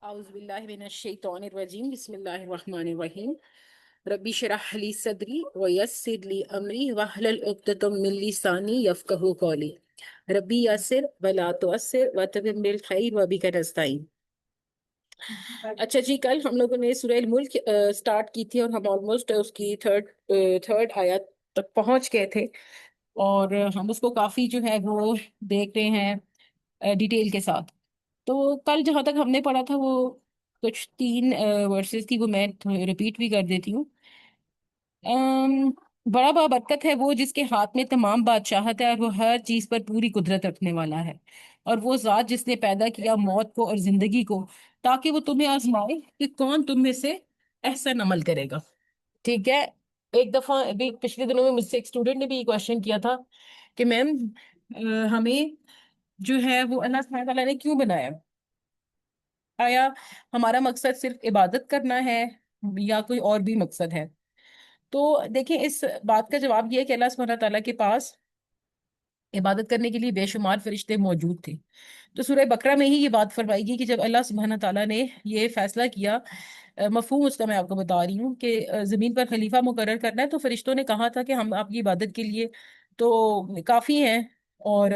اعوذ باللہ من الشیطان الرجیم بسم اللہ الرحمن الرحیم ربی شرح لی صدری ویسر لی امری واحلل عقدۃ من لسانی یفقہوا قولی ربی یسر ولا تعسر وتمم بالخیر وبک نستعین۔ اچھا جی، کل ہم لوگوں نے سورہ الملک سٹارٹ کی تھی اور ہم آلموسٹ اس کی تھرڈ آیت تک پہنچ گئے تھے، اور ہم اس کو کافی جو ہے وہ دیکھ رہے ہیں ڈیٹیل کے ساتھ۔ تو کل جہاں تک ہم نے پڑھا تھا وہ کچھ تین ورسز تھی، وہ میں ریپیٹ بھی کر دیتی ہوں۔ ام، بڑا بابرکت ہے وہ جس کے ہاتھ میں تمام بادشاہت ہے، اور وہ ہر چیز پر پوری قدرت رکھنے والا ہے، اور وہ ذات جس نے پیدا کیا موت کو اور زندگی کو تاکہ وہ تمہیں آزمائے کہ کون تم میں سے احسن عمل کرے گا۔ ٹھیک ہے، ایک دفعہ ابھی پچھلے دنوں میں مجھ سے ایک اسٹوڈنٹ نے بھی یہ کوشچن کیا تھا کہ میم ہمیں جو ہے وہ اللہ سبحانہ تعالیٰ نے کیوں بنایا؟ آیا ہمارا مقصد صرف عبادت کرنا ہے یا کوئی اور بھی مقصد ہے؟ تو دیکھیں، اس بات کا جواب یہ ہے کہ اللہ سبحانہ تعالیٰ کے پاس عبادت کرنے کے لیے بے شمار فرشتے موجود تھے۔ تو سورہ بقرہ میں ہی یہ بات فرمائی گئی کہ جب اللہ سبحانہ تعالیٰ نے یہ فیصلہ کیا، مفہوم اس کا میں آپ کو بتا رہی ہوں کہ زمین پر خلیفہ مقرر کرنا ہے، تو فرشتوں نے کہا تھا کہ ہم آپ کی عبادت کے لیے تو کافی ہیں، اور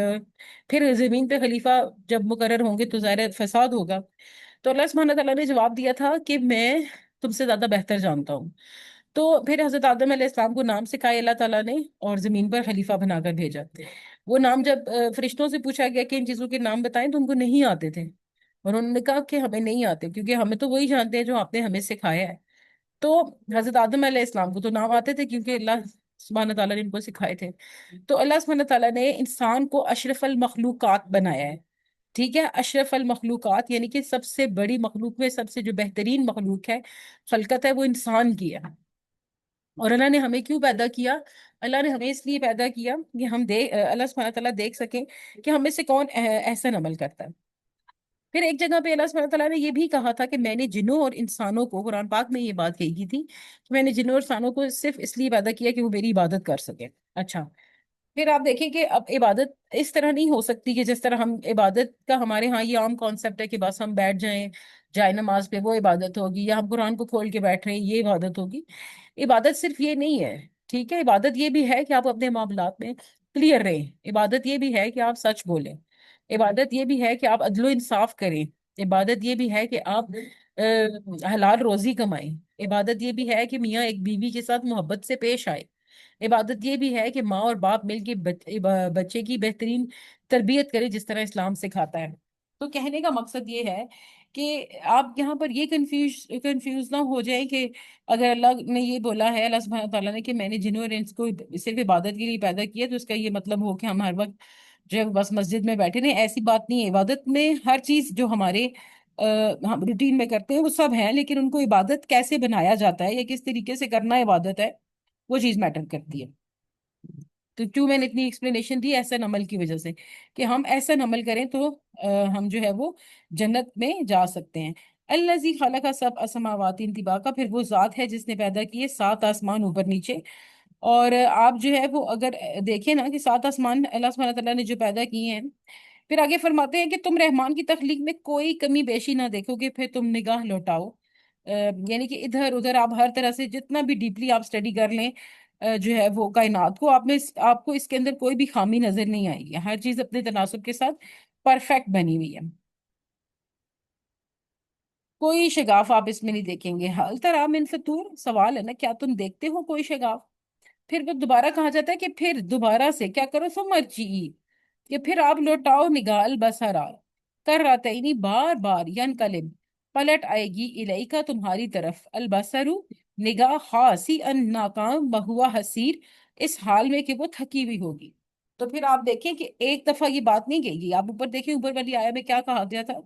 پھر زمین پہ خلیفہ جب مقرر ہوں گے تو ظاہر ہے فساد ہوگا۔ تو اللہ سبحانہ تعالیٰ نے جواب دیا تھا کہ میں تم سے زیادہ بہتر جانتا ہوں۔ تو پھر حضرت آدم علیہ السلام کو نام سکھائے اللہ تعالیٰ نے، اور زمین پر خلیفہ بنا کر بھیجا۔ وہ نام جب فرشتوں سے پوچھا گیا کہ ان چیزوں کے نام بتائیں تو ان کو نہیں آتے تھے، اور انہوں نے کہا کہ ہمیں نہیں آتے کیونکہ ہمیں تو وہی جانتے ہیں جو آپ نے ہمیں سکھایا ہے۔ تو حضرت آدم علیہ السلام کو تو نام آتے تھے کیونکہ اللہ سبحانہ تعالیٰ نے ان کو سکھائے تھے۔ تو اللہ سبحانہ تعالیٰ نے انسان کو اشرف المخلوقات بنایا ہے۔ ٹھیک ہے، اشرف المخلوقات یعنی کہ سب سے بڑی مخلوق میں سب سے جو بہترین مخلوق ہے، خلقت ہے، وہ انسان کی ہے۔ اور اللہ نے ہمیں کیوں پیدا کیا؟ اللہ نے ہمیں اس لیے پیدا کیا کہ اللہ سبحانہ تعالیٰ دیکھ سکیں کہ ہم میں سے کون احسن عمل کرتا ہے۔ پھر ایک جگہ پہ اللہ سبحانہ تعالیٰ نے یہ بھی کہا تھا کہ میں نے جنوں اور انسانوں کو، قرآن پاک میں یہ بات کہی کی تھی کہ میں نے جنوں اور انسانوں کو صرف اس لیے پیدا کیا کہ وہ میری عبادت کر سکیں۔ اچھا، پھر آپ دیکھیں کہ اب عبادت اس طرح نہیں ہو سکتی کہ جس طرح ہم عبادت کا ہمارے ہاں یہ عام کانسیپٹ ہے کہ بس ہم بیٹھ جائیں جائے نماز پہ وہ عبادت ہوگی، یا ہم قرآن کو کھول کے بیٹھ رہے ہیں یہ عبادت ہوگی۔ عبادت صرف یہ نہیں ہے، ٹھیک ہے؟ عبادت یہ بھی ہے کہ آپ اپنے معاملات میں کلیئر رہیں، عبادت یہ بھی ہے کہ آپ سچ بولیں، عبادت یہ بھی ہے کہ آپ عدل و انصاف کریں، عبادت یہ بھی ہے کہ آپ حلال روزی کمائیں، عبادت یہ بھی ہے کہ میاں ایک بیوی کے ساتھ محبت سے پیش آئے، عبادت یہ بھی ہے کہ ماں اور باپ مل کے بچے کی بہترین تربیت کرے جس طرح اسلام سکھاتا ہے۔ تو کہنے کا مقصد یہ ہے کہ آپ یہاں پر یہ کنفیوز نہ ہو جائیں کہ اگر اللہ نے یہ بولا ہے، اللہ سبحانہ تعالیٰ نے کہ میں نے جنوں اور انس کو صرف عبادت کے لیے پیدا کیا، تو اس کا یہ مطلب ہو کہ ہم ہر وقت جو ہے بس مسجد میں بیٹھے نہیں، ایسی بات نہیں ہے۔ عبادت میں ہر چیز جو ہمارے ہم روٹین میں کرتے ہیں وہ سب ہیں، لیکن ان کو عبادت کیسے بنایا جاتا ہے یا کس طریقے سے کرنا عبادت ہے، وہ چیز میٹر کرتی ہے۔ تو کیوں میں نے اتنی ایکسپلینیشن دی؟ احسن عمل کی وجہ سے، کہ ہم احسن عمل کریں تو ہم جو ہے وہ جنت میں جا سکتے ہیں۔ الذی خلق سبع السماوات طباقا، پھر وہ ذات ہے جس نے پیدا کیے 7 آسمان اوپر نیچے۔ اور آپ جو ہے وہ اگر دیکھیں نا کہ 7 آسمان اللہ سبحانہ تعالیٰ نے جو پیدا کیے ہیں، پھر آگے فرماتے ہیں کہ تم رحمان کی تخلیق میں کوئی کمی بیشی نہ دیکھو گے، پھر تم نگاہ لوٹاؤ۔ یعنی کہ ادھر ادھر آپ ہر طرح سے جتنا بھی ڈیپلی آپ اسٹڈی کر لیں جو ہے وہ کائنات کو، آپ کو اس کے اندر کوئی بھی خامی نظر نہیں آئے گی، ہر چیز اپنے تناسب کے ساتھ پرفیکٹ بنی ہوئی ہے، کوئی شگاف آپ اس میں نہیں دیکھیں گے۔ حل تری من فطور، سوال ہے نا، کیا تم دیکھتے ہو کوئی شگاف؟ پھر وہ دوبارہ کہا جاتا ہے کہ پھر دوبارہ سے کیا کرو، سمرجی، کہ پھر آپ لوٹاؤ نگاہ البصرا، کر رہا یعنی بار بار، ینقلب، پلٹ آئے گی، الیکا تمہاری طرف، البصرو نگاہ، خاصی ان ناکام، بہوا حسیر، اس حال میں کہ وہ تھکی ہوئی ہوگی۔ تو پھر آپ دیکھیں کہ ایک دفعہ یہ بات نہیں کہے گی، آپ اوپر دیکھیں، اوپر والی آیا میں کیا کہا گیا تھا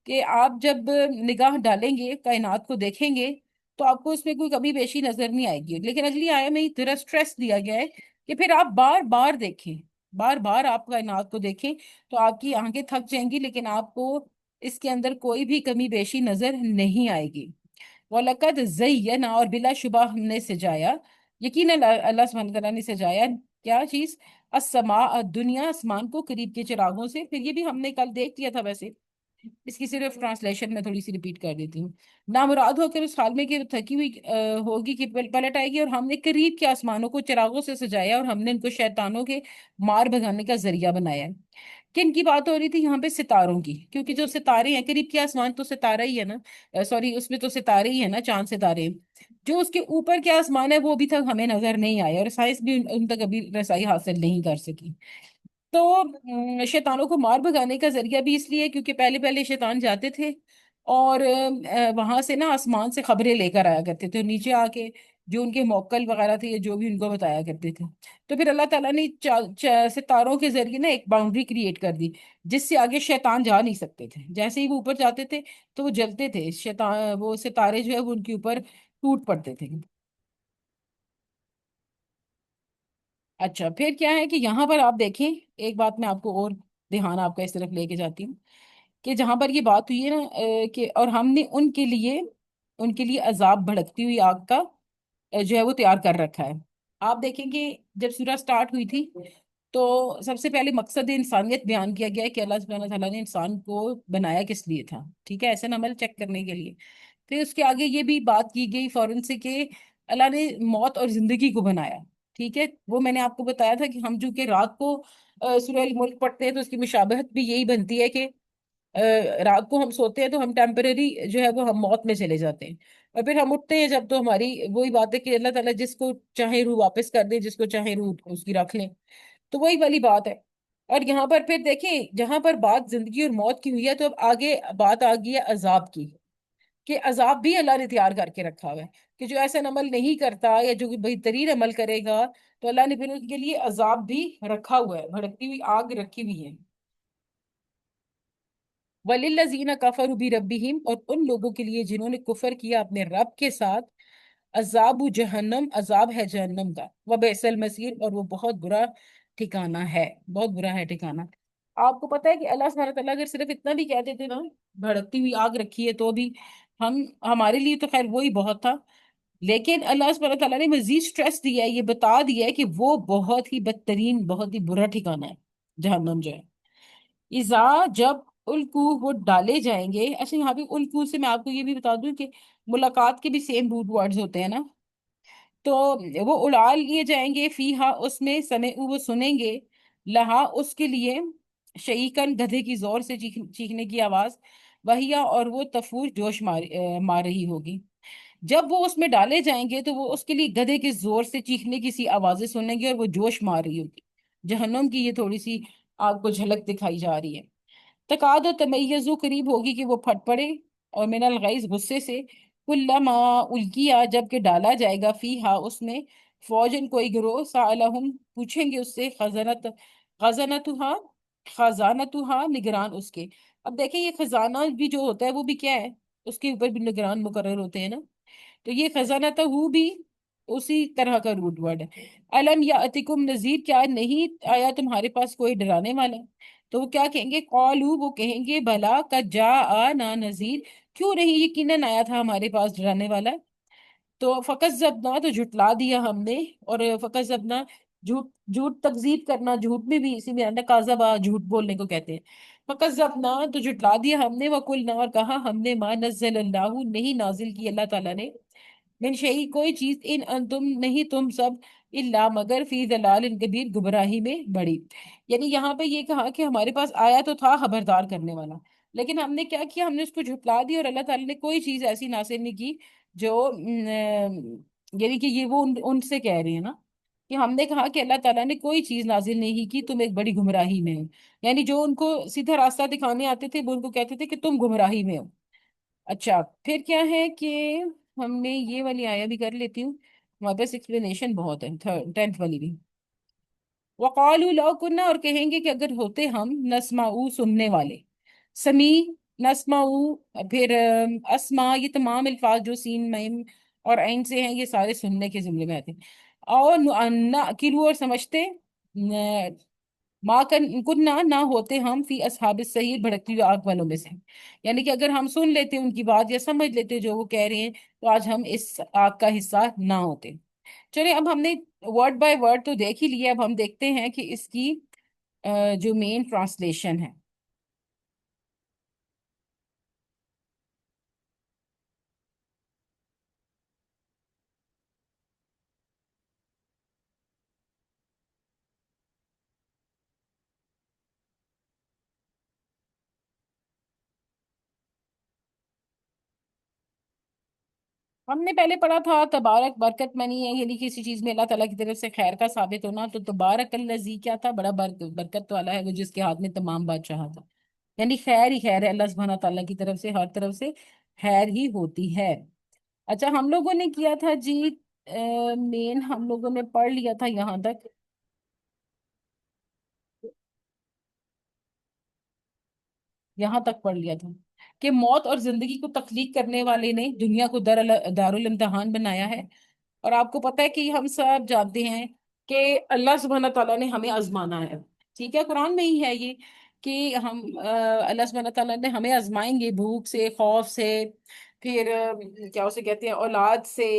کہ آپ جب نگاہ ڈالیں گے کائنات کو دیکھیں گے تو آپ کو اس میں کوئی کمی بیشی نظر نہیں آئے گی، لیکن اگلی آیت میں ذرا سٹریس دیا گیا ہے کہ پھر آپ بار بار دیکھیں، بار بار آپ کائنات کو دیکھیں تو آپ کی آنکھیں تھک جائیں گی، لیکن آپ کو اس کے اندر کوئی بھی کمی بیشی نظر نہیں آئے گی۔ وَلَقَدْ زَيَّنَا، اور بلا شبہ ہم نے سجایا، یقیناً اللہ سبحانہ تعالیٰ نے سجایا کیا چیز، السماء الدنیا، آسمان کو قریب کے چراغوں سے۔ پھر یہ بھی ہم نے کل دیکھ لیا تھا ویسے اس کی صرف ٹرانسلیشن میں تھوڑی سی ریپیٹ کر دیتی ہوں. نامراد ہو کر اس حال میں کہ تھکی ہوئی ہوگی کہ پلٹ آئے گی، اور ہم نے قریب کے آسمانوں کو چراغوں سے سجایا اور ہم نے ان کو شیطانوں کے مار بھگانے کا ذریعہ بنایا ہے. کن کی بات ہو رہی تھی یہاں پہ؟ ستاروں کی، کیونکہ جو ستارے ہیں قریب کے آسمان تو ستارہ ہی ہے نا، سوری اس میں تو ستارے ہی ہے نا، چاند ستارے. جو اس کے اوپر کے آسمان ہے وہ ابھی تک ہمیں نظر نہیں آئے، اور سائنس بھی ان تک ابھی رسائی حاصل نہیں کر سکی. تو شیطانوں کو مار بھگانے کا ذریعہ بھی اس لیے کیونکہ پہلے پہلے شیطان جاتے تھے اور وہاں سے نا آسمان سے خبریں لے کر آیا کرتے تھے، نیچے آ کے جو ان کے موکل وغیرہ تھے یا جو بھی ان کو بتایا کرتے تھے. تو پھر اللہ تعالیٰ نے ستاروں کے ذریعے نا ایک باؤنڈری کریٹ کر دی جس سے آگے شیطان جا نہیں سکتے تھے. جیسے ہی وہ اوپر جاتے تھے تو وہ جلتے تھے، شیطان وہ ستارے جو ہے وہ ان کے اوپر ٹوٹ پڑتے تھے. اچھا پھر کیا ہے کہ یہاں پر آپ دیکھیں، ایک بات میں آپ کو اور دھیان آپ کا اس طرف لے کے جاتی ہوں کہ جہاں پر یہ بات ہوئی ہے نا کہ اور ہم نے ان کے لیے عذاب بھڑکتی ہوئی آگ کا جو ہے وہ تیار کر رکھا ہے. آپ دیکھیں گے جب سورہ سٹارٹ ہوئی تھی تو سب سے پہلے مقصد انسانیت بیان کیا گیا ہے کہ اللہ سبحانہ تعالیٰ نے انسان کو بنایا کس لیے تھا، ٹھیک ہے، ایسے عمل چیک کرنے کے لیے. پھر اس کے آگے یہ بھی بات کی گئی فوراً سے کہ اللہ نے موت اور زندگی کو بنایا. ٹھیک ہے، وہ میں نے آپ کو بتایا تھا کہ ہم جو کہ رات کو سورہ الملک پڑھتے ہیں تو اس کی مشابہت بھی یہی بنتی ہے کہ رات کو ہم سوتے ہیں تو ہم ٹیمپرری جو ہے وہ ہم موت میں چلے جاتے ہیں، اور پھر ہم اٹھتے ہیں جب تو ہماری وہی بات ہے کہ اللہ تعالیٰ جس کو چاہے روح واپس کر دے، جس کو چاہے روح اس کی رکھ لیں. تو وہی والی بات ہے. اور یہاں پر پھر دیکھیں جہاں پر بات زندگی اور موت کی ہوئی ہے تو اب آگے بات آ گئی ہے عذاب کی، کہ عذاب بھی اللہ نے تیار کر کے رکھا ہوا ہے کہ جو ایسا عمل نہیں کرتا یا جو بہترین عمل کرے گا تو اللہ نے پھر ان کے لیے عذاب بھی رکھا ہوا ہے، بھڑکتی ہوئی آگ رکھی ہوئی ہے. وَلِلَّذِينَ كَفَرُوا بِرَبِّهِمْ، اور ان لوگوں کے لیے جنہوں نے کفر کیا اپنے رب کے ساتھ، عذاب جہنم، عذاب ہے جہنم کا، وبئس المصیر، اور وہ بہت برا ٹھکانہ ہے، بہت برا ہے ٹھکانہ. آپ کو پتہ ہے کہ اللہ سبحانہ تعالیٰ اگر صرف اتنا بھی کہہ دیتے نا بھڑکتی ہوئی آگ رکھی ہے تو بھی ہمارے لیے تو خیر وہی بہت تھا. لیکن اللہ سبحانہ تعالیٰ نے مزید سٹریس دیا ہے، یہ بتا دیا ہے کہ وہ بہت ہی بدترین، بہت ہی برا ٹھکانہ ہے جہنم جو ہے. اذا، جب الکو، وہ ڈالے جائیں گے. اچھا یہاں پہ الکو سے میں آپ کو یہ بھی بتا دوں کہ ملاقات کے بھی سیم روٹ ورڈز ہوتے ہیں نا. تو وہ اڑا لیے جائیں گے فیہا، اس میں، سمعوا، وہ سنیں گے، لہا، اس کے لیے، شیکن، گدھے کی زور سے چیخنے کی آواز، وہیا، اور وہ تفور، جوش مار رہی ہوگی. جب وہ اس میں ڈالے جائیں گے تو وہ اس کے لیے گدھے کے زور سے چیخنے کی سی آوازیں سنیں گے اور وہ جوش مار رہی ہوگی. جہنم کی یہ تھوڑی سی آپ کو جھلک دکھائی جا رہی ہے. تکاد و تمیزو، قریب ہوگی کہ وہ پھٹ پڑے، اور من الغیظ، غصے سے، کلما الکیا، جب کہ ڈالا جائے گا، فیہا، اس میں، فوجن، کوئی گروہ، سالہم، پوچھیں گے اس سے، خزانتہا، خزانتہا، نگران اس کے. اب دیکھیں یہ خزانہ بھی جو ہوتا ہے وہ بھی کیا ہے؟ اس کے اوپر بھی نگران مقرر ہوتے ہیں نا. تو یہ خزانتہ بھی اسی طرح کا روٹ ورڈ ہے. الم یاتکم نذیر، کیا نہیں آیا تمہارے پاس کوئی ڈرانے والا؟ تو وہ کیا کہیں گے؟ قالو، وہ کہیں گے، بلا، قد جاءنا نذیر، کیوں نہیں، یقیناً آیا تھا ہمارے پاس ڈرانے والا. تو فقط زبنا، تو جھٹلا دیا ہم نے، اور فقط زبنا، جھوٹ، جھوٹ تکذیب کرنا، جھوٹ میں بھی اسی میں آتا ہے، کاذبا، جھوٹ بولنے کو کہتے ہیں. فقط زبنا، تو جھٹلا دیا ہم نے، وقلنا، اور کہا ہم نے، ما نزل اللہ، نہیں نازل کی اللہ تعالیٰ نے، من شیء، کوئی چیز، ان انتم، نہیں تم سب، الا، مگر، فی ضلال کبیر، گمراہی میں بڑی. یعنی یہاں پہ یہ کہا کہ ہمارے پاس آیا تو تھا خبردار کرنے والا، لیکن ہم نے کیا کیا؟ ہم نے اس کو جھٹلا دی، اور اللہ تعالیٰ نے کوئی چیز ایسی نازل نہیں کی جو یعنی کہ یہ وہ ان سے کہہ رہے ہیں نا کہ ہم نے کہا کہ اللہ تعالیٰ نے کوئی چیز نازل نہیں کی، تم ایک بڑی گمراہی میں ہو. یعنی جو ان کو سیدھا راستہ دکھانے آتے تھے وہ ان کو کہتے تھے کہ تم گمراہی میں ہو. اچھا پھر کیا ہے کہ ہم نے یہ والی آیا بھی کر لیتی ہوں، ہمارے پاس ایکسپلینیشن بہت ہے 10th والی بھی. وقالو لو کنہ، اور کہیں گے کہ اگر ہوتے ہم، نسمعو، سننے والے، سمی، نسمعو، پھر اسما، یہ تمام الفاظ جو سین، میم اور عین سے ہیں یہ سارے سننے کے ضمن میں آتے ہیں. اور نعقلو، اور سمجھتے، کنہ، نہ ہوتے ہم، فی اصحاب السعیر، بھڑکتی ہوئی آگ والوں میں سے. یعنی کہ اگر ہم سن لیتے ان کی بات یا سمجھ لیتے جو وہ کہہ رہے ہیں تو آج ہم اس آگ کا حصہ نہ ہوتے. چلیں اب ہم نے ورڈ بائی ورڈ تو دیکھ ہی لیا، اب ہم دیکھتے ہیں کہ اس کی جو مین ٹرانسلیشن ہے. ہم نے پہلے پڑھا تھا تبارک برکت منی ہے، یعنی کسی چیز میں اللہ تعالیٰ کی طرف سے خیر کا ثابت ہونا، تو تبارک الذی کیا تھا؟ بڑا برکت والا ہے وہ، جس کے ہاتھ میں تمام بادشاہت ہے، یعنی خیر ہی خیر ہے، اللہ سبحانہ تعالیٰ کی طرف سے ہر طرف سے خیر ہی ہوتی ہے۔ اچھا ہم لوگوں نے کیا تھا جی، مین ہم لوگوں نے پڑھ لیا تھا یہاں تک، یہاں تک پڑھ لیا تھا کہ موت اور زندگی کو تخلیق کرنے والے نے دنیا کو دارالامتحان بنایا ہے، اور آپ کو پتا ہے کہ ہم سب جانتے ہیں کہ اللہ سبحانہ تعالیٰ نے ہمیں آزمانا ہے، ٹھیک ہے، قرآن میں ہی ہے یہ کہ ہم اللہ سبحانہ تعالیٰ نے ہمیں آزمائیں گے، بھوک سے، خوف سے، پھر کیا اسے کہتے ہیں، اولاد سے،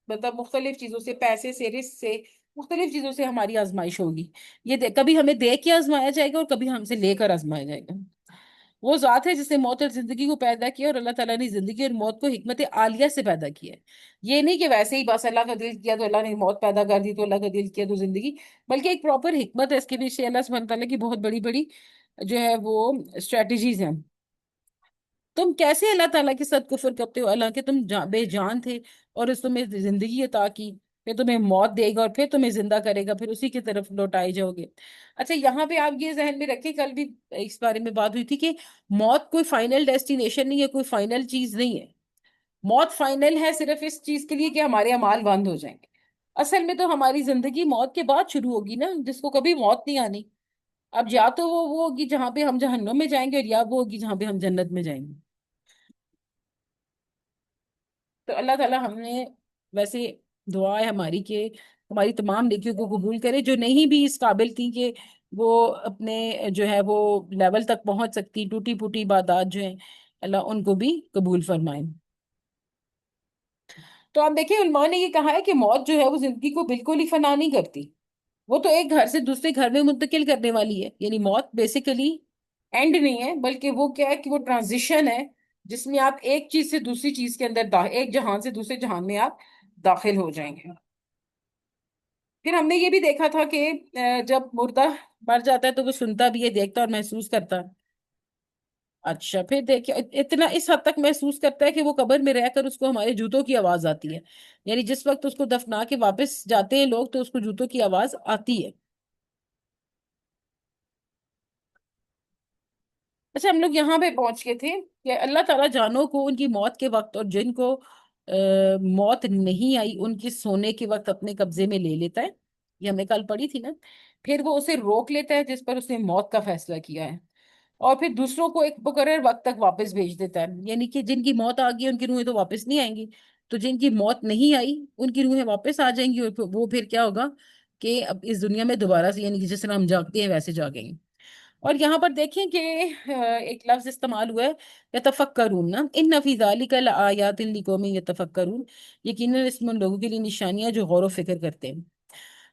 مطلب مختلف چیزوں سے، پیسے سے، رزق سے، مختلف چیزوں سے ہماری آزمائش ہوگی۔ یہ کبھی ہمیں دے کے آزمایا جائے گا اور کبھی ہم سے لے کر آزمایا جائے گا۔ وہ ذات ہے جس نے موت اور زندگی کو پیدا کیا، اور اللہ تعالیٰ نے زندگی اور موت کو حکمت عالیہ سے پیدا کیا ہے۔ یہ نہیں کہ ویسے ہی بس اللہ کا دل کیا تو اللہ نے موت پیدا کر دی، تو اللہ کا دل کیا تو زندگی، بلکہ ایک پراپر حکمت ہے اس کے پیچھے، اللہ سبحانہ تعالیٰ کی بہت بڑی بڑی جو ہے وہ اسٹریٹجیز ہیں۔ تم کیسے اللہ تعالیٰ کے ساتھ کفر کرتے ہو، اللہ کے تم بے جان تھے اور اس تمہیں زندگی عطا کی، پھر تمہیں موت دے گا اور پھر تمہیں زندہ کرے گا، پھر اسی کی طرف لوٹائے جاؤ گے۔ اچھا یہاں پہ آپ یہ ذہن میں رکھیں، کل بھی اس بارے میں بات ہوئی تھی کہ موت کوئی فائنل ڈیسٹینیشن نہیں ہے، کوئی فائنل چیز نہیں ہے۔ موت فائنل ہے صرف اس چیز کے لیے کہ ہمارے اعمال بند ہو جائیں گے، اصل میں تو ہماری زندگی موت کے بعد شروع ہوگی نا، جس کو کبھی موت نہیں آنی۔ اب یا تو وہ ہوگی جہاں پہ ہم جہنم میں جائیں گے، اور یا وہ ہوگی جہاں پہ ہم جنت میں جائیں گے۔ تو اللہ تعالیٰ ہم نے، ویسے دعا ہے ہماری کہ ہماری تمام نیکیوں کو قبول کرے، جو نہیں بھی اس قابل تھی کہ وہ اپنے جو ہے وہ لیول تک پہنچ سکتی، ٹوٹی پھوٹی عبادات جو ہیں، اللہ ان کو بھی قبول فرمائے۔ تو آپ دیکھیں علماء نے یہ کہا ہے کہ موت جو ہے وہ زندگی کو بالکل ہی فنا نہیں کرتی، وہ تو ایک گھر سے دوسرے گھر میں منتقل کرنے والی ہے، یعنی موت بیسیکلی اینڈ نہیں ہے، بلکہ وہ کیا ہے کہ وہ ٹرانزیشن ہے، جس میں آپ ایک چیز سے دوسری چیز کے اندر ایک جہان سے دوسرے جہان میں آپ داخل ہو جائیں گے۔ پھر ہم نے یہ بھی دیکھا تھا کہ جب مردہ مر جاتا ہے تو وہ سنتا بھی ہے، دیکھتا اور محسوس کرتا ہے۔ اچھا پھر دیکھیں اتنا اس حد تک محسوس کرتا ہے کہ وہ قبر میں رہ کر اس کو ہمارے جوتوں کی آواز آتی ہے، یعنی جس وقت اس کو دفنا کے واپس جاتے ہیں لوگ تو اس کو جوتوں کی آواز آتی ہے۔ اچھا ہم لوگ یہاں پہ پہنچ گئے تھے کہ اللہ تعالیٰ جانوں کو ان کی موت کے وقت، اور جن کو موت نہیں آئی ان کی سونے کے وقت اپنے قبضے میں لے لیتا ہے، یہ ہم نے کل پڑھی تھی نا۔ پھر وہ اسے روک لیتا ہے جس پر اس نے موت کا فیصلہ کیا ہے، اور پھر دوسروں کو ایک مقرر وقت تک واپس بھیج دیتا ہے، یعنی کہ جن کی موت آ گئی ان کی روحیں تو واپس نہیں آئیں گی، تو جن کی موت نہیں آئی ان کی روحیں واپس آ جائیں گی، اور پھر وہ پھر کیا ہوگا کہ اب اس دنیا میں دوبارہ سے، یعنی کہ جس طرح ہم جاگتے ہیں ویسے جاگیں گے۔ اور یہاں پر دیکھیں کہ ایک لفظ استعمال ہوا ہے یتفکرون نا، ان فی ذالک لآیات لقوم یتفکرون، یقیناً اس میں ان لوگوں کے لیے نشانیاں جو غور و فکر کرتے ہیں۔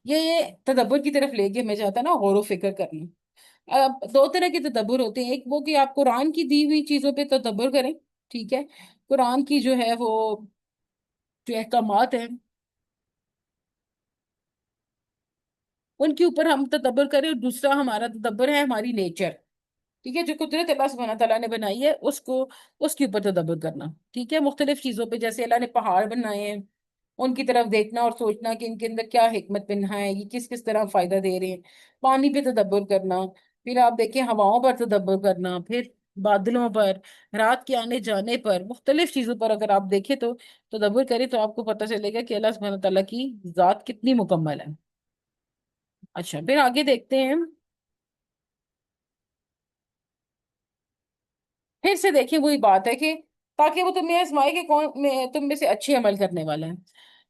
یہ تدبر کی طرف لے کے ہمیں جاتا ہے نا، غور و فکر کرنا۔ اب دو طرح کے تدبر ہوتے ہیں، ایک وہ کہ آپ قرآن کی دی ہوئی چیزوں پہ تدبر کریں، ٹھیک ہے، قرآن کی جو ہے وہ جو احکامات ہیں ان کے اوپر ہم تدبر کریں، اور دوسرا ہمارا تدبر ہے ہماری نیچر، ٹھیک ہے، جو قدرت اللہ سبحانہ تعالیٰ نے بنائی ہے اس کو، اس کے اوپر تدبر کرنا، ٹھیک ہے، مختلف چیزوں پہ، جیسے اللہ نے پہاڑ بنائے ہیں ان کی طرف دیکھنا اور سوچنا کہ ان کے اندر کیا حکمت بنہا ہے، یہ کس کس طرح فائدہ دے رہے ہیں، پانی پہ تدبر کرنا، پھر آپ دیکھیں ہواؤں پر تدبر کرنا، پھر بادلوں پر، رات کے آنے جانے پر، مختلف چیزوں پر اگر آپ دیکھیں تو تدبر کریں تو آپ کو پتہ چلے گا کہ اللہ سبحانہ تعالیٰ کی ذات کتنی مکمل ہے۔ اچھا پھر آگے دیکھتے ہیں، پھر سے دیکھیں وہی بات ہے کہ تاکہ وہ تمہیں آزمائے کہ کون تم میں سے اچھے عمل کرنے والا ہے۔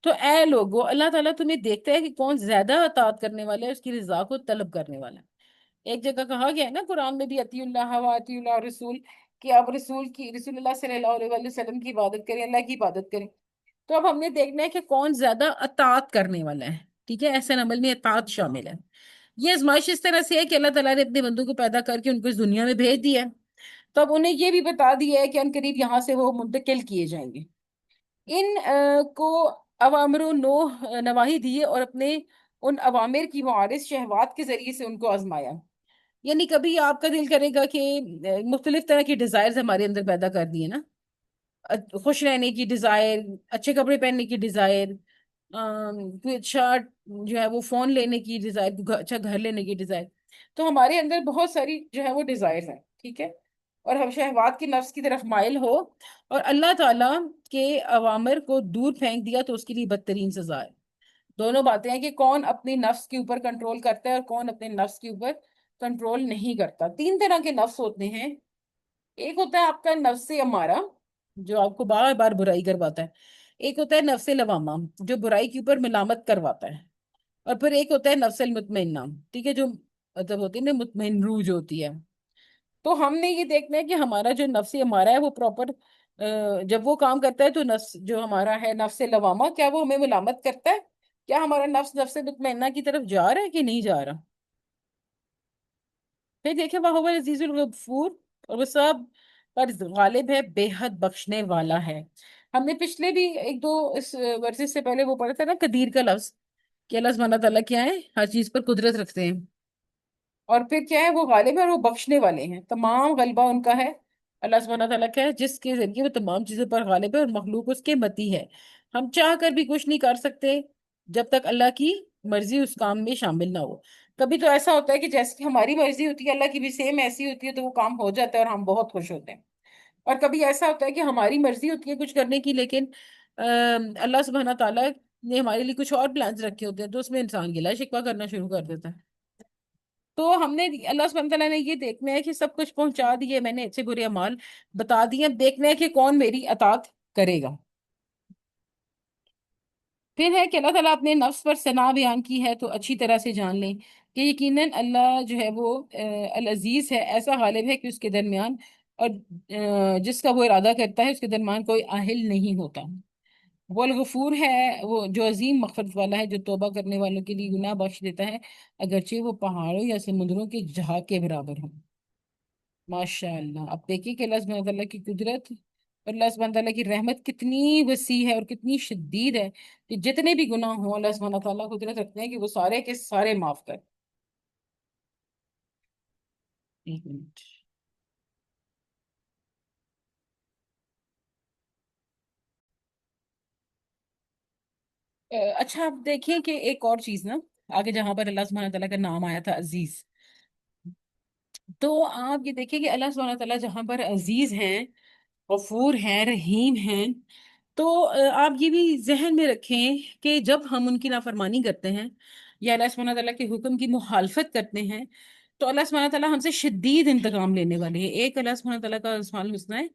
تو اے لوگو اللہ تعالیٰ تمہیں دیکھتا ہے کہ کون زیادہ اطاعت کرنے والا ہے، اس کی رضا کو طلب کرنے والا ہے۔ ایک جگہ کہا گیا ہے نا قرآن میں بھی، اطیع اللہ و اطیع اللہ رسول، کہ آپ رسول اللہ صلی اللہ علیہ وسلم کی عبادت کریں، اللہ کی عبادت کریں۔ تو اب ہم نے دیکھنا ہے کہ کون زیادہ اطاعت کرنے والا ہے، ٹھیک ہے، ایسے عمل میں اطاعت شامل ہے۔ یہ آزمائش اس طرح سے ہے کہ اللہ تعالیٰ نے اپنے بندوں کو پیدا کر کے ان کو اس دنیا میں بھیج دیا ہے، تو اب انہیں یہ بھی بتا دیا ہے کہ ان قریب یہاں سے وہ منتقل کیے جائیں گے۔ ان کو اوامر و نواہی دیے، اور اپنے ان اوامر کی معارض شہوات کے ذریعے سے ان کو آزمایا، یعنی کبھی آپ کا دل کرے گا کہ مختلف طرح کی ڈیزائرز ہمارے اندر پیدا کر دیے نا، خوش رہنے کی ڈیزائر، اچھے کپڑے پہننے کی ڈیزائر، کوئی اچھا جو ہے وہ فون لینے کی ڈیزائر، اچھا گھر لینے کی ڈیزائر. تو ہمارے اندر بہت ساری جو ہے وہ ڈیزائر ہیں، ٹھیک ہے. اور ہم شہوات کی نفس کی طرف مائل ہو اور اللہ تعالیٰ کے اوامر کو دور پھینک دیا تو اس کے لیے بدترین سزا ہے. دونوں باتیں ہیں کہ کون اپنی نفس کے اوپر کنٹرول کرتا ہے اور کون اپنے نفس کے اوپر کنٹرول نہیں کرتا. تین طرح کے نفس ہوتے ہیں. ایک ہوتا ہے آپ کا نفس امارہ، جو آپ کو بار بار برائی کرواتا ہے. ایک ہوتا ہے نفس لوامہ، جو برائی کے اوپر ملامت کرواتا ہے. اور پھر ایک ہوتا ہے نفس المطمئنہ، ٹھیک ہے، جو مطلب ہوتی ہے نا مطمئن روح جو ہوتی ہے. تو ہم نے یہ دیکھنا ہے کہ ہمارا جو نفس ہمارا ہے وہ پراپر جب وہ کام کرتا ہے تو نفس جو ہمارا ہے نفس لوامہ، کیا وہ ہمیں ملامت کرتا ہے؟ کیا ہمارا نفس نفس مطمئنہ کی طرف جا رہا ہے کہ نہیں جا رہا؟ پھر دیکھیں وہ عزیز الغفور، اور وہ سب پر غالب ہے، بے حد بخشنے والا ہے. ہم نے پچھلے بھی ایک دو اس ورزش سے پہلے وہ پڑھا تھا نا قدیر کا لفظ، کہ اللہ سبحانہ تعالیٰ کیا ہے، ہر چیز پر قدرت رکھتے ہیں. اور پھر کیا ہے، وہ غالب ہے اور وہ بخشنے والے ہیں، تمام غلبہ ان کا ہے. اللہ سبحانہ تعالیٰ کیا ہے، جس کے ذریعے وہ تمام چیزوں پر غالب ہے اور مخلوق اس کے متی ہے. ہم چاہ کر بھی کچھ نہیں کر سکتے جب تک اللہ کی مرضی اس کام میں شامل نہ ہو. کبھی تو ایسا ہوتا ہے کہ جیسے کہ ہماری مرضی ہوتی ہے اللہ کی بھی سیم ایسی ہوتی ہے تو وہ کام ہو جاتا ہے اور ہم بہت خوش ہوتے ہیں. اور کبھی ایسا ہوتا ہے کہ ہماری مرضی ہوتی ہے کچھ کرنے کی، لیکن اللہ سبحانہ تعالیٰ نے ہمارے لیے کچھ اور پلانز رکھے ہوتے ہیں تو اس میں انسان گلا شکوہ کرنا شروع کر دیتا ہے. تو ہم نے اللہ سبحانہ تعالیٰ نے یہ دیکھنا ہے کہ سب کچھ پہنچا دیے، میں نے اچھے برے اعمال بتا دیے، اب دیکھنا ہے کہ کون میری اطاعت کرے گا. پھر ہے کہ اللہ تعالیٰ اپنے نفس پر ثنا بیان کی ہے تو اچھی طرح سے جان لیں کہ یقیناً اللہ جو ہے وہ العزیز ہے، ایسا غالب ہے کہ اس کے درمیان اور جس کا وہ ارادہ کرتا ہے اس کے درمیان کوئی آہل نہیں ہوتا. وہ الغفور ہے، وہ جو عظیم مغفرت والا ہے، جو توبہ کرنے والوں کے لیے گناہ بخش دیتا ہے اگرچہ وہ پہاڑوں یا سمندروں کے جہاں کے برابر ہوں. ماشاء اللہ. اب دیکھیے کہ اللہ سبحانہ تعالیٰ کی قدرت اور اللہ سبحانہ تعالیٰ کی رحمت کتنی وسیع ہے اور کتنی شدید ہے کہ جتنے بھی گناہ ہوں اللہ سبحانہ تعالیٰ قدرت رکھتے ہیں کہ وہ سارے کے سارے معاف کر. ایک منٹ. اچھا آپ دیکھیں کہ ایک اور چیز نا، آگے جہاں پر اللہ سبحانہ تعالیٰ کا نام آیا تھا عزیز، تو آپ یہ دیکھیں کہ اللہ سبحانہ تعالیٰ جہاں پر عزیز ہیں، غفور ہیں، رحیم ہیں، تو آپ یہ بھی ذہن میں رکھیں کہ جب ہم ان کی نافرمانی کرتے ہیں یا اللہ سبحانہ تعالیٰ کے حکم کی مخالفت کرتے ہیں تو اللہ سبحانہ تعالیٰ ہم سے شدید انتقام لینے والے ہیں. ایک اللہ سبحانہ تعالیٰ کا اسماء الحسنی ہے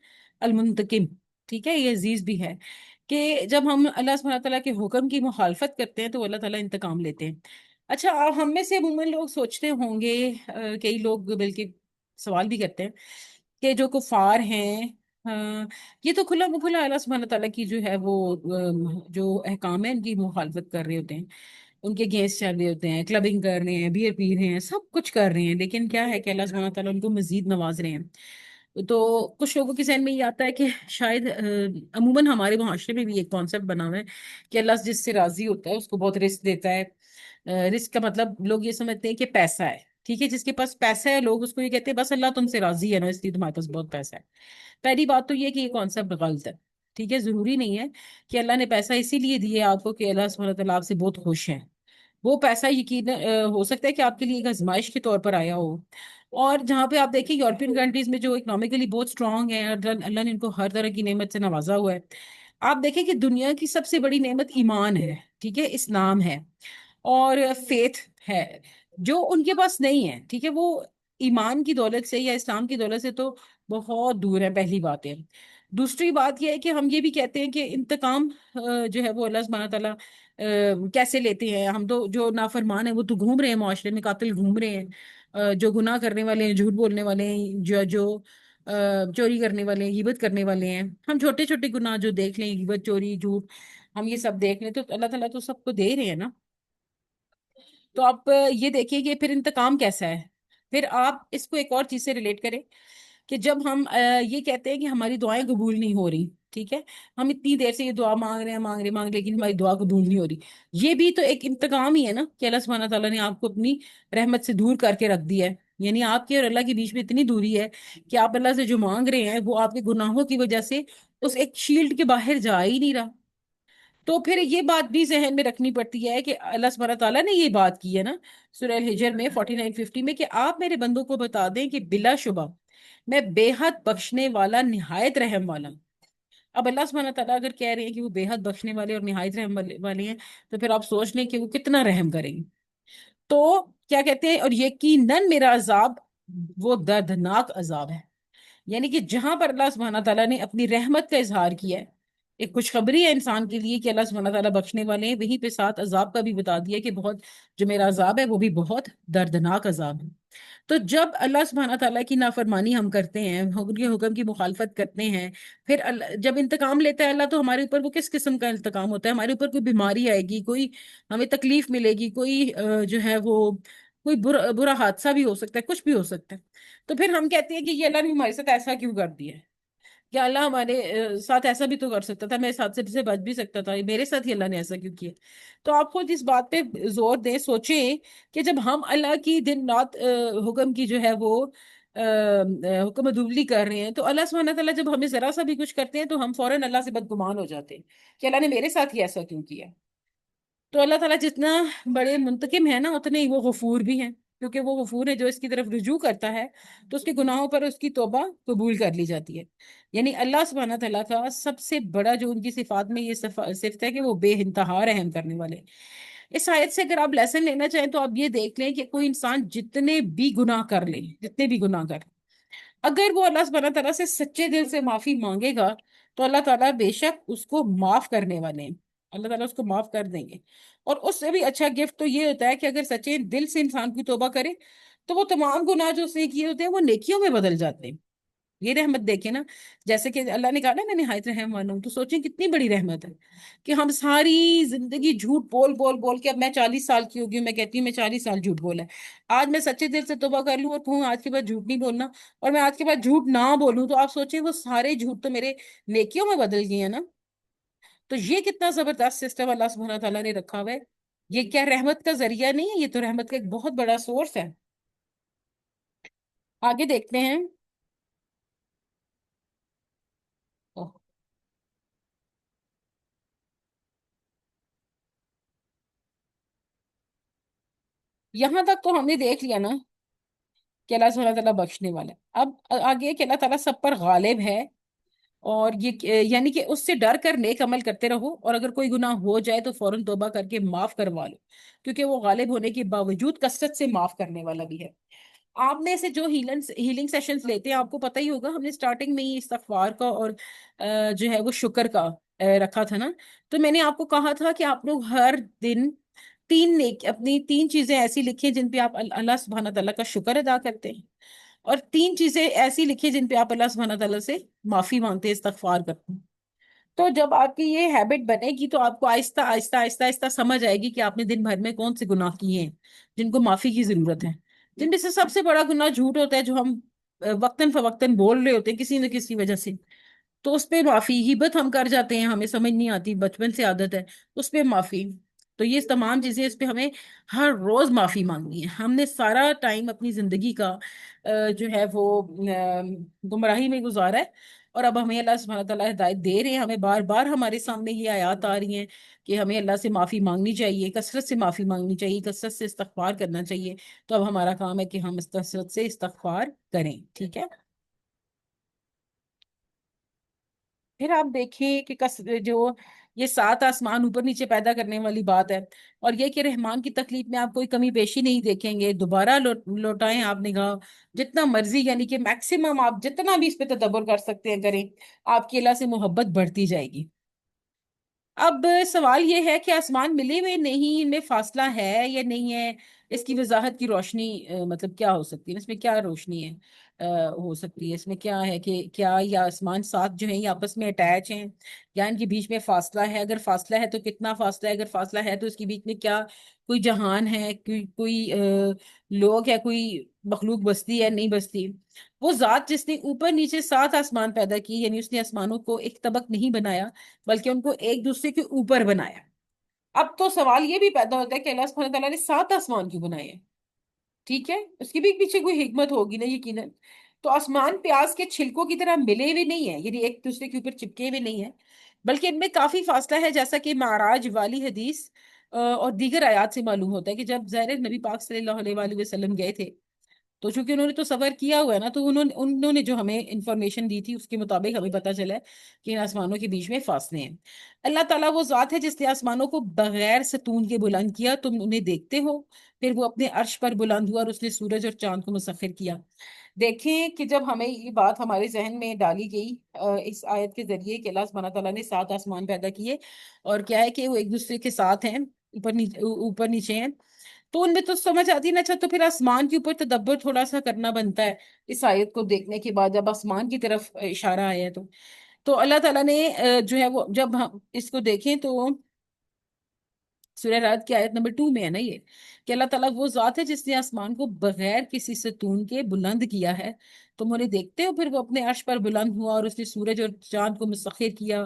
المنتقم، ٹھیک ہے، یہ عزیز بھی ہے کہ جب ہم اللہ سبحانہ تعالیٰ کے حکم کی مخالفت کرتے ہیں تو اللہ تعالیٰ انتقام لیتے ہیں. اچھا ہم میں سے عموماً لوگ سوچتے ہوں گے، کئی لوگ بلکہ سوال بھی کرتے ہیں کہ جو کفار ہیں، یہ تو کھلا کھلا اللہ سبحانہ تعالیٰ کی جو ہے وہ جو احکام ہے ان کی مخالفت کر رہے ہوتے ہیں، ان کے گیس چل رہے ہوتے ہیں، کلبنگ کر رہے ہیں، بیئر پی رہے ہیں، سب کچھ کر رہے ہیں، لیکن کیا ہے کہ اللہ سبحانہ تعالیٰ ان کو مزید نواز رہے ہیں. تو کچھ لوگوں کے ذہن میں یہ آتا ہے کہ شاید عموماً ہمارے معاشرے میں بھی ایک کانسیپٹ بنا ہوا ہے کہ اللہ جس سے راضی ہوتا ہے اس کو بہت رزق دیتا ہے. رزق کا مطلب لوگ یہ سمجھتے ہیں کہ پیسہ ہے، ٹھیک ہے، جس کے پاس پیسہ ہے لوگ اس کو یہ کہتے ہیں بس اللہ تم سے راضی ہے نا اس لیے تمہارے پاس بہت پیسہ ہے. پہلی بات تو یہ کہ یہ کانسیپٹ غلط ہے، ٹھیک ہے. ضروری نہیں ہے کہ اللہ نے پیسہ اسی لیے دیا آپ کو کہ اللہ سبحانہ تعالیٰ آپ سے بہت خوش ہے. وہ پیسہ یقین ہو سکتا ہے کہ آپ کے لیے ایک آزمائش کے طور پر آیا ہو. اور جہاں پہ آپ دیکھیں یورپین کنٹریز میں جو اکنامکلی بہت اسٹرانگ ہیں اور اللہ نے ان کو ہر طرح کی نعمت سے نوازا ہوا ہے، آپ دیکھیں کہ دنیا کی سب سے بڑی نعمت ایمان ہے، ٹھیک ہے، اسلام ہے اور فیتھ ہے، جو ان کے پاس نہیں ہے، ٹھیک ہے. وہ ایمان کی دولت سے یا اسلام کی دولت سے تو بہت دور ہے، پہلی بات ہے. دوسری بات یہ ہے کہ ہم یہ بھی کہتے ہیں کہ انتقام جو ہے وہ اللہ سبحانہ تعالیٰ کیسے لیتے ہیں. ہم تو جو نافرمان ہیں وہ تو گھوم رہے ہیں معاشرے میں، قاتل گھوم رہے ہیں، جو گناہ کرنے والے ہیں، جھوٹ بولنے والے ہیں، جو چوری کرنے والے ہیں، غیبت کرنے والے ہیں. ہم چھوٹے چھوٹے گناہ جو دیکھ لیں، غیبت، چوری، جھوٹ، ہم یہ سب دیکھ لیں تو اللہ تعالیٰ تو سب کو دے رہے ہیں نا. تو آپ یہ دیکھیے کہ پھر انتقام کیسا ہے. پھر آپ اس کو ایک اور چیز سے ریلیٹ کریں کہ جب ہم یہ کہتے ہیں کہ ہماری دعائیں قبول نہیں ہو رہی، ٹھیک ہے، ہم اتنی دیر سے یہ دعا مانگ رہے ہیں، مانگ رہے ہیں، مانگ رہے ہیں، لیکن ہماری دعا قبول نہیں ہو رہی. یہ بھی تو ایک انتقام ہی ہے نا کہ اللہ سبحانہ تعالیٰ نے آپ کو اپنی رحمت سے دور کر کے رکھ دیا ہے. یعنی آپ کے اور اللہ کے بیچ میں اتنی دوری ہے کہ آپ اللہ سے جو مانگ رہے ہیں وہ آپ کے گناہوں کی وجہ سے اس ایک شیلڈ کے باہر جا ہی نہیں رہا. تو پھر یہ بات بھی ذہن میں رکھنی پڑتی ہے کہ اللہ سبحانہ تعالیٰ نے یہ بات کی ہے نا سورہ الحجر میں 49-50 میں کہ آپ میرے بندوں کو بتا دیں کہ بلا شبہ میں بے حد بخشنے والا نہایت رحم والا ہوں. اب اللہ سبحانہ تعالیٰ اگر کہہ رہے ہیں کہ وہ بے حد بخشنے والے اور نہایت رحم والے ہیں تو پھر آپ سوچ لیں کہ وہ کتنا رحم کریں گے. تو کیا کہتے ہیں اور یقیناً میرا عذاب وہ دردناک عذاب ہے. یعنی کہ جہاں پر اللہ سبحانہ تعالیٰ نے اپنی رحمت کا اظہار کیا ہے ایک خوشخبری ہے انسان کے لیے کہ اللہ سبحانہ تعالیٰ بخشنے والے ہیں وہیں پہ ساتھ عذاب کا بھی بتا دیا کہ بہت جو میرا عذاب ہے وہ بھی بہت دردناک عذاب ہے. تو جب اللہ سبحانہ تعالیٰ کی نافرمانی ہم کرتے ہیں ان کے حکم کی مخالفت کرتے ہیں پھر جب انتقام لیتا ہے اللہ تو ہمارے اوپر وہ کس قسم کا انتقام ہوتا ہے. ہمارے اوپر کوئی بیماری آئے گی کوئی ہمیں تکلیف ملے گی کوئی جو ہے وہ کوئی برا حادثہ بھی ہو سکتا ہے کچھ بھی ہو سکتا ہے. تو پھر ہم کہتے ہیں کہ یہ اللہ نے ہمارے ساتھ ایسا کیوں کر دیا ہے. کیا اللہ ہمارے ساتھ ایسا بھی تو کر سکتا تھا میرے ساتھ سے بچ بھی سکتا تھا میرے ساتھ ہی اللہ نے ایسا کیوں کیا. تو آپ خود اس بات پہ زور دیں سوچیں کہ جب ہم اللہ کی دن رات حکم کی جو ہے وہ حکم عدولی کر رہے ہیں تو اللہ سبحانہ تعالیٰ جب ہمیں ذرا سا بھی کچھ کرتے ہیں تو ہم فوراً اللہ سے بدگمان ہو جاتے ہیں کہ اللہ نے میرے ساتھ ہی ایسا کیوں کیا. تو اللہ تعالیٰ جتنا بڑے منتقم ہے نا اتنے ہی وہ غفور بھی ہیں کیونکہ وہ غفور ہے جو اس کی طرف رجوع کرتا ہے تو اس کے گناہوں پر اس کی توبہ قبول کر لی جاتی ہے. یعنی اللہ سبحانہ تعالیٰ کا سب سے بڑا جو ان کی صفات میں یہ صفت ہے کہ وہ بے انتہا رحم کرنے والے. اس آیت سے اگر آپ لیسن لینا چاہیں تو آپ یہ دیکھ لیں کہ کوئی انسان جتنے بھی گناہ کر لے جتنے بھی گناہ کر اگر وہ اللہ سبحانہ تعالیٰ سے سچے دل سے معافی مانگے گا تو اللہ تعالیٰ بے شک اس کو معاف کرنے والے ہیں. اللہ تعالیٰ اس کو معاف کر دیں گے. اور اس سے بھی اچھا گفٹ تو یہ ہوتا ہے کہ اگر سچے دل سے انسان کی توبہ کرے تو وہ تمام گناہ جو اس نے کیے ہوتے ہیں وہ نیکیوں میں بدل جاتے ہیں. یہ رحمت دیکھیں نا جیسے کہ اللہ نے کہا نا میں نہایت رحم والا ہوں تو سوچیں کتنی بڑی رحمت ہے کہ ہم ساری زندگی جھوٹ بول بول بول کے اب میں 40 سال کی ہوگی ہوں میں کہتی ہوں میں 40 سال جھوٹ بولا ہے. آج میں سچے دل سے توبہ کر لوں اور کہوں آج کے بعد جھوٹ نہیں بولنا اور میں آج کے بعد جھوٹ نہ بولوں تو آپ سوچیں وہ سارے جھوٹ تو میرے نیکیوں میں بدل گئے ہیں نا. تو یہ کتنا زبردست سسٹم اللہ سبحانہ تعالیٰ نے رکھا ہوا ہے. یہ کیا رحمت کا ذریعہ نہیں ہے یہ تو رحمت کا ایک بہت بڑا سورس ہے. آگے دیکھتے ہیں. اوہ، یہاں تک تو ہم نے دیکھ لیا نا کہ اللہ سبحانہ تعالیٰ بخشنے والا ہے. اب آگے کہ اللہ تعالیٰ سب پر غالب ہے اور یہ یعنی کہ اس سے ڈر کر نیک عمل کرتے رہو اور اگر کوئی گناہ ہو جائے تو فوراً توبہ کر کے معاف کروا لو کیونکہ وہ غالب ہونے کے باوجود کثرت سے معاف کرنے والا بھی ہے. آپ نے سے جو ہیلنگ سیشنز لیتے ہیں آپ کو پتہ ہی ہوگا ہم نے سٹارٹنگ میں ہی استغفار کا اور جو ہے وہ شکر کا رکھا تھا نا. تو میں نے آپ کو کہا تھا کہ آپ لوگ ہر دن اپنی 3 چیزیں ایسی لکھیں جن پہ آپ اللہ سبحانہ تعالیٰ کا شکر ادا کرتے ہیں اور 3 چیزیں ایسی لکھیں جن پہ آپ اللہ سبحانہ تعالیٰ سے معافی مانگتے ہیں استغفار کرتے ہیں. تو جب آپ کی یہ ہیبٹ بنے گی تو آپ کو آہستہ آہستہ آہستہ آہستہ سمجھ آئے گی کہ آپ نے دن بھر میں کون سے گناہ کیے ہیں جن کو معافی کی ضرورت ہے. جن میں سے سب سے بڑا گناہ جھوٹ ہوتا ہے جو ہم وقتاً فوقتاً بول رہے ہوتے ہیں کسی نہ کسی وجہ سے تو اس پہ معافی. غیبت ہم کر جاتے ہیں ہمیں سمجھ نہیں آتی بچپن سے عادت ہے اس پہ معافی. تو یہ تمام چیزیں اس پہ ہمیں ہر روز معافی مانگنی ہے. ہم نے سارا ٹائم اپنی زندگی کا جو ہے وہ گمراہی میں گزارا ہے اور اب ہمیں اللہ سبحانہ تعالیٰ ہدایت دے رہے ہیں. ہمیں بار بار ہمارے سامنے یہ آیات آ رہی ہیں کہ ہمیں اللہ سے معافی مانگنی چاہیے کثرت سے معافی مانگنی چاہیے کثرت سے استغفار کرنا چاہیے. تو اب ہمارا کام ہے کہ ہم اس کثرت سے استغفار کریں. ٹھیک ہے. پھر آپ دیکھیں کہ جو یہ 7 آسمان اوپر نیچے پیدا کرنے والی بات ہے اور یہ کہ رحمان کی تکلیف میں آپ کوئی کمی بیشی نہیں دیکھیں گے. دوبارہ لوٹائیں آپ نگاہ جتنا مرضی یعنی کہ میکسیمم آپ جتنا بھی اس پہ تدبر کر سکتے ہیں کریں آپ کی اللہ سے محبت بڑھتی جائے گی. اب سوال یہ ہے کہ آسمان ملے ہوئے نہیں ان میں فاصلہ ہے یا نہیں ہے. اس کی وضاحت کی روشنی مطلب کیا ہو سکتی ہے اس میں کیا روشنی ہے ہو سکتی ہے اس میں کیا ہے کہ کیا یہ آسمان ساتھ جو ہیں یہ آپس میں اٹیچ ہیں یا ان کے بیچ میں فاصلہ ہے. اگر فاصلہ ہے تو کتنا فاصلہ ہے. اگر فاصلہ ہے تو اس کے بیچ میں کیا کوئی جہان ہے کوئی لوگ ہے کوئی مخلوق بستی ہے نہیں بستی. وہ ذات جس نے اوپر نیچے 7 آسمان پیدا کی یعنی اس نے آسمانوں کو ایک طبق نہیں بنایا بلکہ ان کو ایک دوسرے کے اوپر بنایا. اب تو سوال یہ بھی پیدا ہوتا ہے کہ اللہ سبحانہ تعالیٰ نے 7 آسمان کیوں بنائے ہیں. ٹھیک ہے، اس کے بھی پیچھے کوئی حکمت ہوگی نا یقیناً. تو آسمان پیاز کے چھلکوں کی طرح ملے ہوئے نہیں ہیں، یعنی ایک دوسرے کے اوپر چپکے ہوئے نہیں ہیں، بلکہ ان میں کافی فاصلہ ہے، جیسا کہ معراج والی حدیث اور دیگر آیات سے معلوم ہوتا ہے کہ جب زہر نبی پاک صلی اللہ علیہ وآلہ وسلم گئے تھے، تو چونکہ انہوں نے تو سفر کیا ہوا ہے نا، تو انہوں نے جو ہمیں انفارمیشن دی تھی اس کے مطابق ہمیں پتا چلا ہے کہ ان آسمانوں کے بیچ میں فاصلے ہیں. اللہ تعالیٰ وہ ذات ہے جس نے آسمانوں کو بغیر ستون کے بلند کیا، تم انہیں دیکھتے ہو. پھر وہ اپنے عرش پر بلند ہوا اور اس نے سورج اور چاند کو مسخر کیا. دیکھیں کہ جب ہمیں یہ بات ہمارے ذہن میں ڈالی گئی اس آیت کے ذریعے کہ اللہ سبحانہ تعالیٰ نے 7 آسمان پیدا کیے اور کیا ہے کہ وہ ایک دوسرے کے ساتھ ہیں، اوپر نیچے ہیں، تو ان میں تو سمجھ آتی ہے نا. اچھا، تو پھر آسمان کے اوپر تدبر تھوڑا سا کرنا بنتا ہے اس آیت کو دیکھنے کے بعد، جب آسمان کی طرف اشارہ آیا ہے تو اللہ تعالیٰ نے جو ہے وہ جب ہم اس کو دیکھیں تو سورہ رعد کی آیت نمبر 2 میں ہے نا یہ، کہ اللہ تعالیٰ وہ ذات ہے جس نے آسمان کو بغیر کسی ستون کے بلند کیا ہے، تم انہیں دیکھتے ہو. پھر وہ اپنے عرش پر بلند ہوا اور اس نے سورج اور چاند کو مسخر کیا،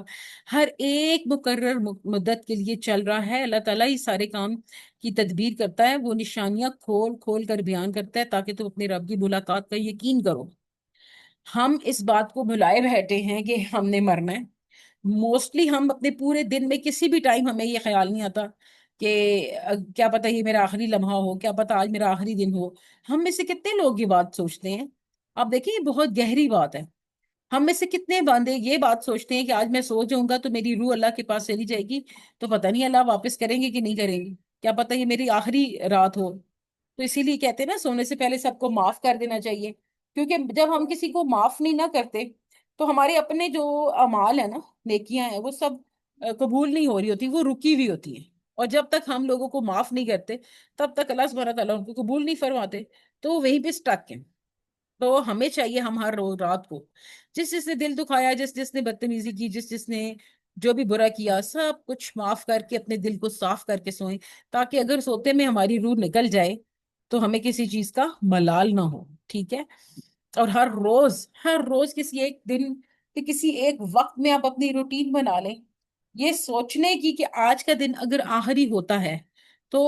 ہر ایک مقرر مدت کے لیے چل رہا ہے. اللہ تعالیٰ ہی سارے کام کی تدبیر کرتا ہے، وہ نشانیاں کھول کھول کر بیان کرتا ہے تاکہ تم اپنے رب کی ملاقات کا یقین کرو. ہم اس بات کو بھلائے بیٹھے ہیں کہ ہم نے مرنا ہے. موسٹلی ہم اپنے پورے دن میں کسی بھی ٹائم ہمیں یہ خیال نہیں آتا کہ کیا پتہ یہ میرا آخری لمحہ ہو، کیا پتہ آج میرا آخری دن ہو. ہم میں سے کتنے لوگ یہ بات سوچتے ہیں؟ آپ دیکھیں یہ بہت گہری بات ہے. ہم میں سے کتنے باندے یہ بات سوچتے ہیں کہ آج میں سو جاؤں گا تو میری روح اللہ کے پاس چلی جائے گی، تو پتہ نہیں اللہ واپس کریں گے کہ نہیں کریں گے، کیا پتہ یہ میری آخری رات ہو. تو اسی لیے کہتے ہیں نا سونے سے پہلے سب کو معاف کر دینا چاہیے، کیونکہ جب ہم کسی کو معاف نہیں نہ کرتے تو ہمارے اپنے جو اعمال ہیں نا، نیکیاں ہیں، وہ سب قبول نہیں ہو رہی ہوتی، وہ رکی ہوئی ہوتی ہیں. اور جب تک ہم لوگوں کو معاف نہیں کرتے تب تک اللہ سبحانہ تعالیٰ ان کو قبول نہیں فرماتے، تو وہ وہیں پہ اسٹک ہیں. تو ہمیں چاہیے ہم ہر روز رات کو جس جس نے دل دکھایا، جس جس نے بدتمیزی کی، جس جس نے جو بھی برا کیا، سب کچھ معاف کر کے اپنے دل کو صاف کر کے سوئیں، تاکہ اگر سوتے میں ہماری روح نکل جائے تو ہمیں کسی چیز کا ملال نہ ہو. ٹھیک ہے؟ اور ہر روز کسی ایک دن کہ کسی ایک وقت میں آپ اپنی روٹین بنا لیں یہ سوچنے کی کہ آج کا دن اگر آخری ہوتا ہے تو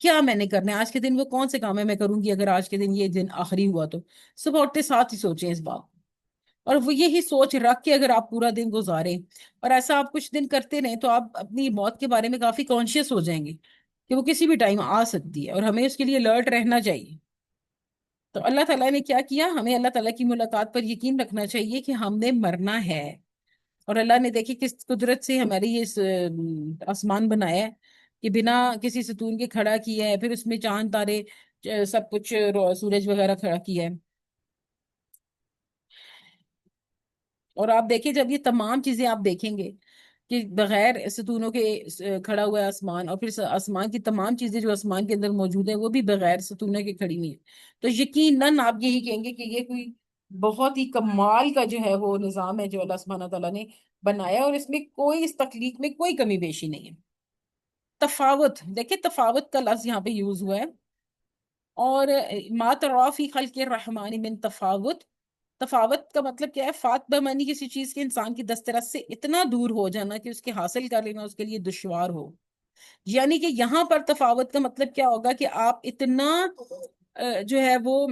کیا میں نے کرنا ہے، آج کے دن وہ کون سے کام ہے میں کروں گی اگر آج کے دن یہ دن آخری ہوا تو. صبح اٹھتے ساتھ ہی سوچیں اس بات، اور وہ یہی سوچ رکھ کے اگر آپ پورا دن گزاریں اور ایسا آپ کچھ دن کرتے رہیں تو آپ اپنی موت کے بارے میں کافی کانشیس ہو جائیں گے کہ وہ کسی بھی ٹائم آ سکتی ہے اور ہمیں اس کے لیے الرٹ رہنا چاہیے. تو اللہ تعالیٰ نے کیا کیا، ہمیں اللہ تعالیٰ کی ملاقات پر یقین رکھنا چاہیے کہ ہم نے مرنا ہے. اور اللہ نے دیکھی کس قدرت سے ہماری یہ آسمان بنایا ہے کہ بنا کسی ستون کے کھڑا کیا ہے، پھر اس میں چاند تارے سب کچھ سورج وغیرہ کھڑا کیا ہے. اور آپ دیکھیں جب یہ تمام چیزیں آپ دیکھیں گے کہ بغیر ستونوں کے کھڑا ہوا ہے آسمان، اور پھر آسمان کی تمام چیزیں جو آسمان کے اندر موجود ہیں وہ بھی بغیر ستونوں کے کھڑی ہوئی ہیں، تو یقیناً آپ یہی کہیں گے کہ یہ کوئی بہت ہی کمال کا جو ہے وہ نظام ہے جو اللہ سبحانہ تعالیٰ نے بنایا، اور اس میں کوئی اس تخلیق میں کوئی کمی بیشی نہیں ہے. تفاوت دیکھیں، تفاوت کا لفظ یہاں پہ یوز ہوا ہے. اور ما ترا فی خلق الرحمن من تفاوت، تفاوت کا مطلب کیا ہے؟ فات بمانی کسی چیز کے انسان کی دسترس سے اتنا دور ہو جانا کہ اس کے حاصل کر لینا اس کے لیے دشوار ہو. یعنی کہ یہاں پر تفاوت کا مطلب کیا ہوگا کہ آپ اتنا جو ہے وہ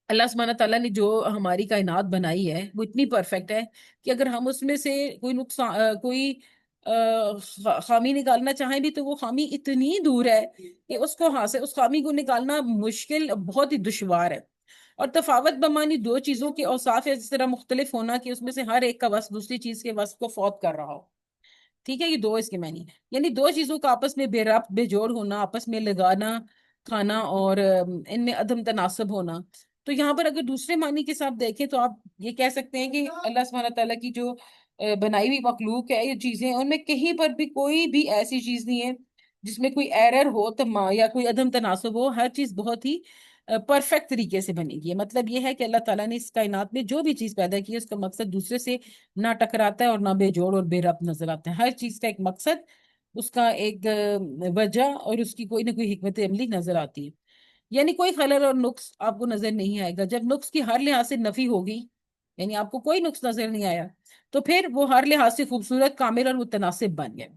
اللہ سبحانہ تعالیٰ نے جو ہماری کائنات بنائی ہے وہ اتنی پرفیکٹ ہے کہ اگر ہم اس میں سے کوئی نقصان کوئی خامی نکالنا چاہیں بھی تو وہ خامی اتنی دور ہے کہ اس خامی کو نکالنا مشکل، بہت ہی دشوار ہے. اور تفاوت بمانی دو چیزوں کے اوصاف ہے اس طرح مختلف ہونا کہ اس میں سے ہر ایک کا وصف دوسری چیز کے وصف کو فوت کر رہا ہو. ٹھیک ہے، یہ دو اس کے معنی ہے. یعنی دو چیزوں کا آپس میں بے ربط بے جوڑ ہونا، آپس میں لگانا کھانا، اور ان میں عدم تناسب ہونا. تو یہاں پر اگر دوسرے معنی کے ساتھ دیکھیں تو آپ یہ کہہ سکتے ہیں کہ اللہ سبحانہ تعالیٰ کی جو بنائی ہوئی مخلوق ہے، یہ چیزیں ان میں کہیں پر بھی کوئی بھی ایسی چیز نہیں ہے جس میں کوئی ایرر ہو یا کوئی عدم تناسب ہو. ہر چیز بہت ہی پرفیکٹ طریقے سے بنے گی. مطلب یہ ہے کہ اللہ تعالیٰ نے اس کائنات میں جو بھی چیز پیدا کی ہے اس کا مقصد دوسرے سے نہ ٹکراتا ہے اور نہ بے جوڑ اور بے ربط نظر آتا ہے. ہر چیز کا ایک مقصد، اس کا ایک وجہ اور اس کی کوئی نہ کوئی حکمت عملی نظر آتی ہے. یعنی کوئی خلل اور نقص آپ کو نظر نہیں آئے گا. جب نقص کی ہر لحاظ سے نفی ہوگی، یعنی آپ کو کوئی نقص نظر نہیں آیا، تو پھر وہ ہر لحاظ سے خوبصورت، کامل اور متناسب بن گئے.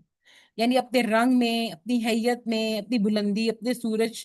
یعنی اپنے رنگ میں، اپنی حیت میں، اپنی بلندی، اپنے سورج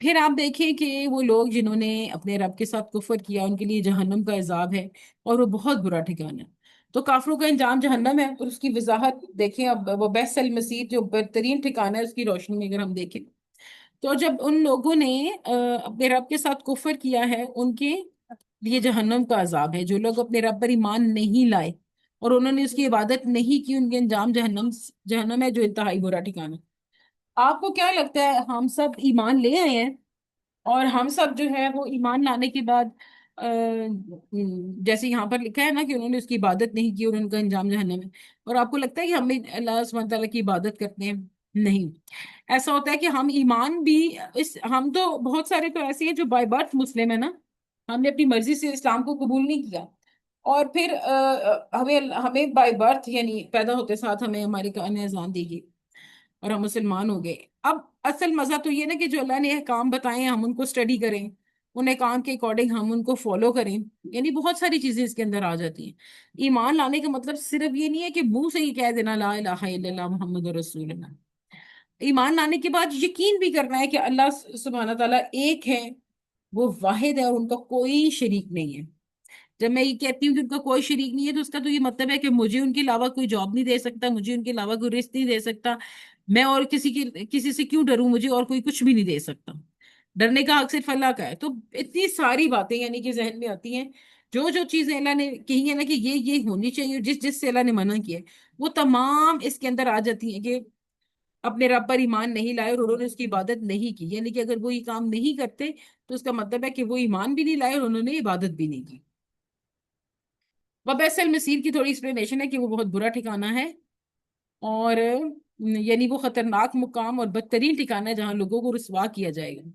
پھر آپ دیکھیں کہ وہ لوگ جنہوں نے اپنے رب کے ساتھ کفر کیا ان کے لیے جہنم کا عذاب ہے، اور وہ بہت برا ٹھکانہ ہے۔ تو کافروں کا انجام جہنم ہے، اور اس کی وضاحت دیکھیں اب وہ بحث المسیر جو بدترین ٹھکانہ ہے اس کی روشنی میں اگر ہم دیکھیں، تو جب ان لوگوں نے اپنے رب کے ساتھ کفر کیا ہے ان کے لیے جہنم کا عذاب ہے۔ جو لوگ اپنے رب پر ایمان نہیں لائے اور انہوں نے اس کی عبادت نہیں کی، ان کے انجام جہنم ہے جو انتہائی برا ٹھکانہ ہے۔ آپ کو کیا لگتا ہے، ہم سب ایمان لے آئے ہیں اور ہم سب جو ہے وہ ایمان لانے کے بعد جیسے یہاں پر لکھا ہے نا کہ انہوں نے اس کی عبادت نہیں کی اور ان کا انجام جہنم ہے، اور آپ کو لگتا ہے کہ ہم بھی اللہ سبحانہ تعالیٰ کی عبادت کرتے ہیں؟ نہیں، ایسا ہوتا ہے کہ ہم ایمان بھی ہم تو بہت سارے تو ایسے ہیں جو بائی برتھ مسلم ہے نا، ہم نے اپنی مرضی سے اسلام کو قبول نہیں کیا، اور پھر ہمیں ہمیں بائی برتھ یعنی پیدا ہوتے ساتھ ہمیں ہماری نے اذان دی گئی اور ہم مسلمان ہو گئے۔ اب اصل مزہ تو یہ نا کہ جو اللہ نے احکام بتائے ہیں ہم ان کو اسٹڈی کریں، ان احکام کے اکارڈنگ ہم ان کو فالو کریں، یعنی بہت ساری چیزیں اس کے اندر آ جاتی ہیں۔ ایمان لانے کا مطلب صرف یہ نہیں ہے کہ منہ سے ہی کہہ دینا لا الہ الا اللہ محمد رسول اللہ۔ ایمان لانے کے بعد یقین بھی کرنا ہے کہ اللہ سبحانہ تعالیٰ ایک ہے، وہ واحد ہے اور ان کا کوئی شریک نہیں ہے۔ جب میں یہ کہتی ہوں کہ ان کا کوئی شریک نہیں ہے تو اس کا تو یہ مطلب ہے کہ مجھے ان کے علاوہ کوئی جاب نہیں دے سکتا، مجھے ان کے علاوہ کوئی رزق نہیں دے سکتا، میں اور کسی سے کیوں ڈروں، مجھے اور کوئی کچھ بھی نہیں دے سکتا، ڈرنے کا حق صرف اللہ کا ہے۔ تو اتنی ساری باتیں یعنی کہ ذہن میں آتی ہیں، جو جو چیزیں اللہ نے کہی ہیں نا کہ یہ ہونی چاہیے، اور جس جس سے اللہ نے منع کیا ہے وہ تمام اس کے اندر آ جاتی ہیں کہ اپنے رب پر ایمان نہیں لائے اور انہوں نے اس کی عبادت نہیں کی، یعنی کہ اگر وہ یہ کام نہیں کرتے تو اس کا مطلب ہے کہ وہ ایمان بھی نہیں لائے اور انہوں نے عبادت بھی نہیں کی۔ وبیس المسیر کی تھوڑی ایکسپلینیشن ہے کہ وہ بہت برا ٹھکانہ ہے، اور یعنی وہ خطرناک مقام اور بدترین ٹھکانہ ہے جہاں لوگوں کو رسوا کیا جائے گا۔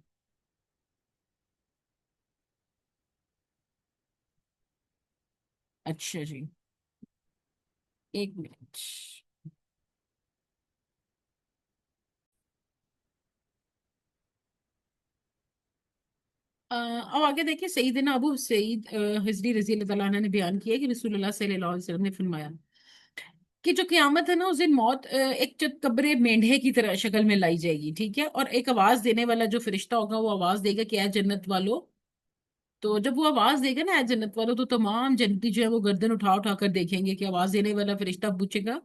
اچھا جی، ایک منٹ۔ اب آگے دیکھیں، سیدنا ابو سعید حضری رضی اللہ تعالیٰ عنہ نے بیان کیا کہ رسول اللہ صلی اللہ علیہ وسلم نے فرمایا کہ جو قیامت ہے نا اس دن موت ایک چتکبرے مینڈھے کی طرح شکل میں لائی جائے گی، ٹھیک ہے، اور ایک آواز دینے والا جو فرشتہ ہوگا وہ آواز دے گا کہ اے جنت والو۔ تو جب وہ آواز دے گا نا اے جنت والو، تو تمام جنتی جو ہے وہ گردن اٹھا اٹھا کر دیکھیں گے کہ آواز دینے والا فرشتہ پوچھے گا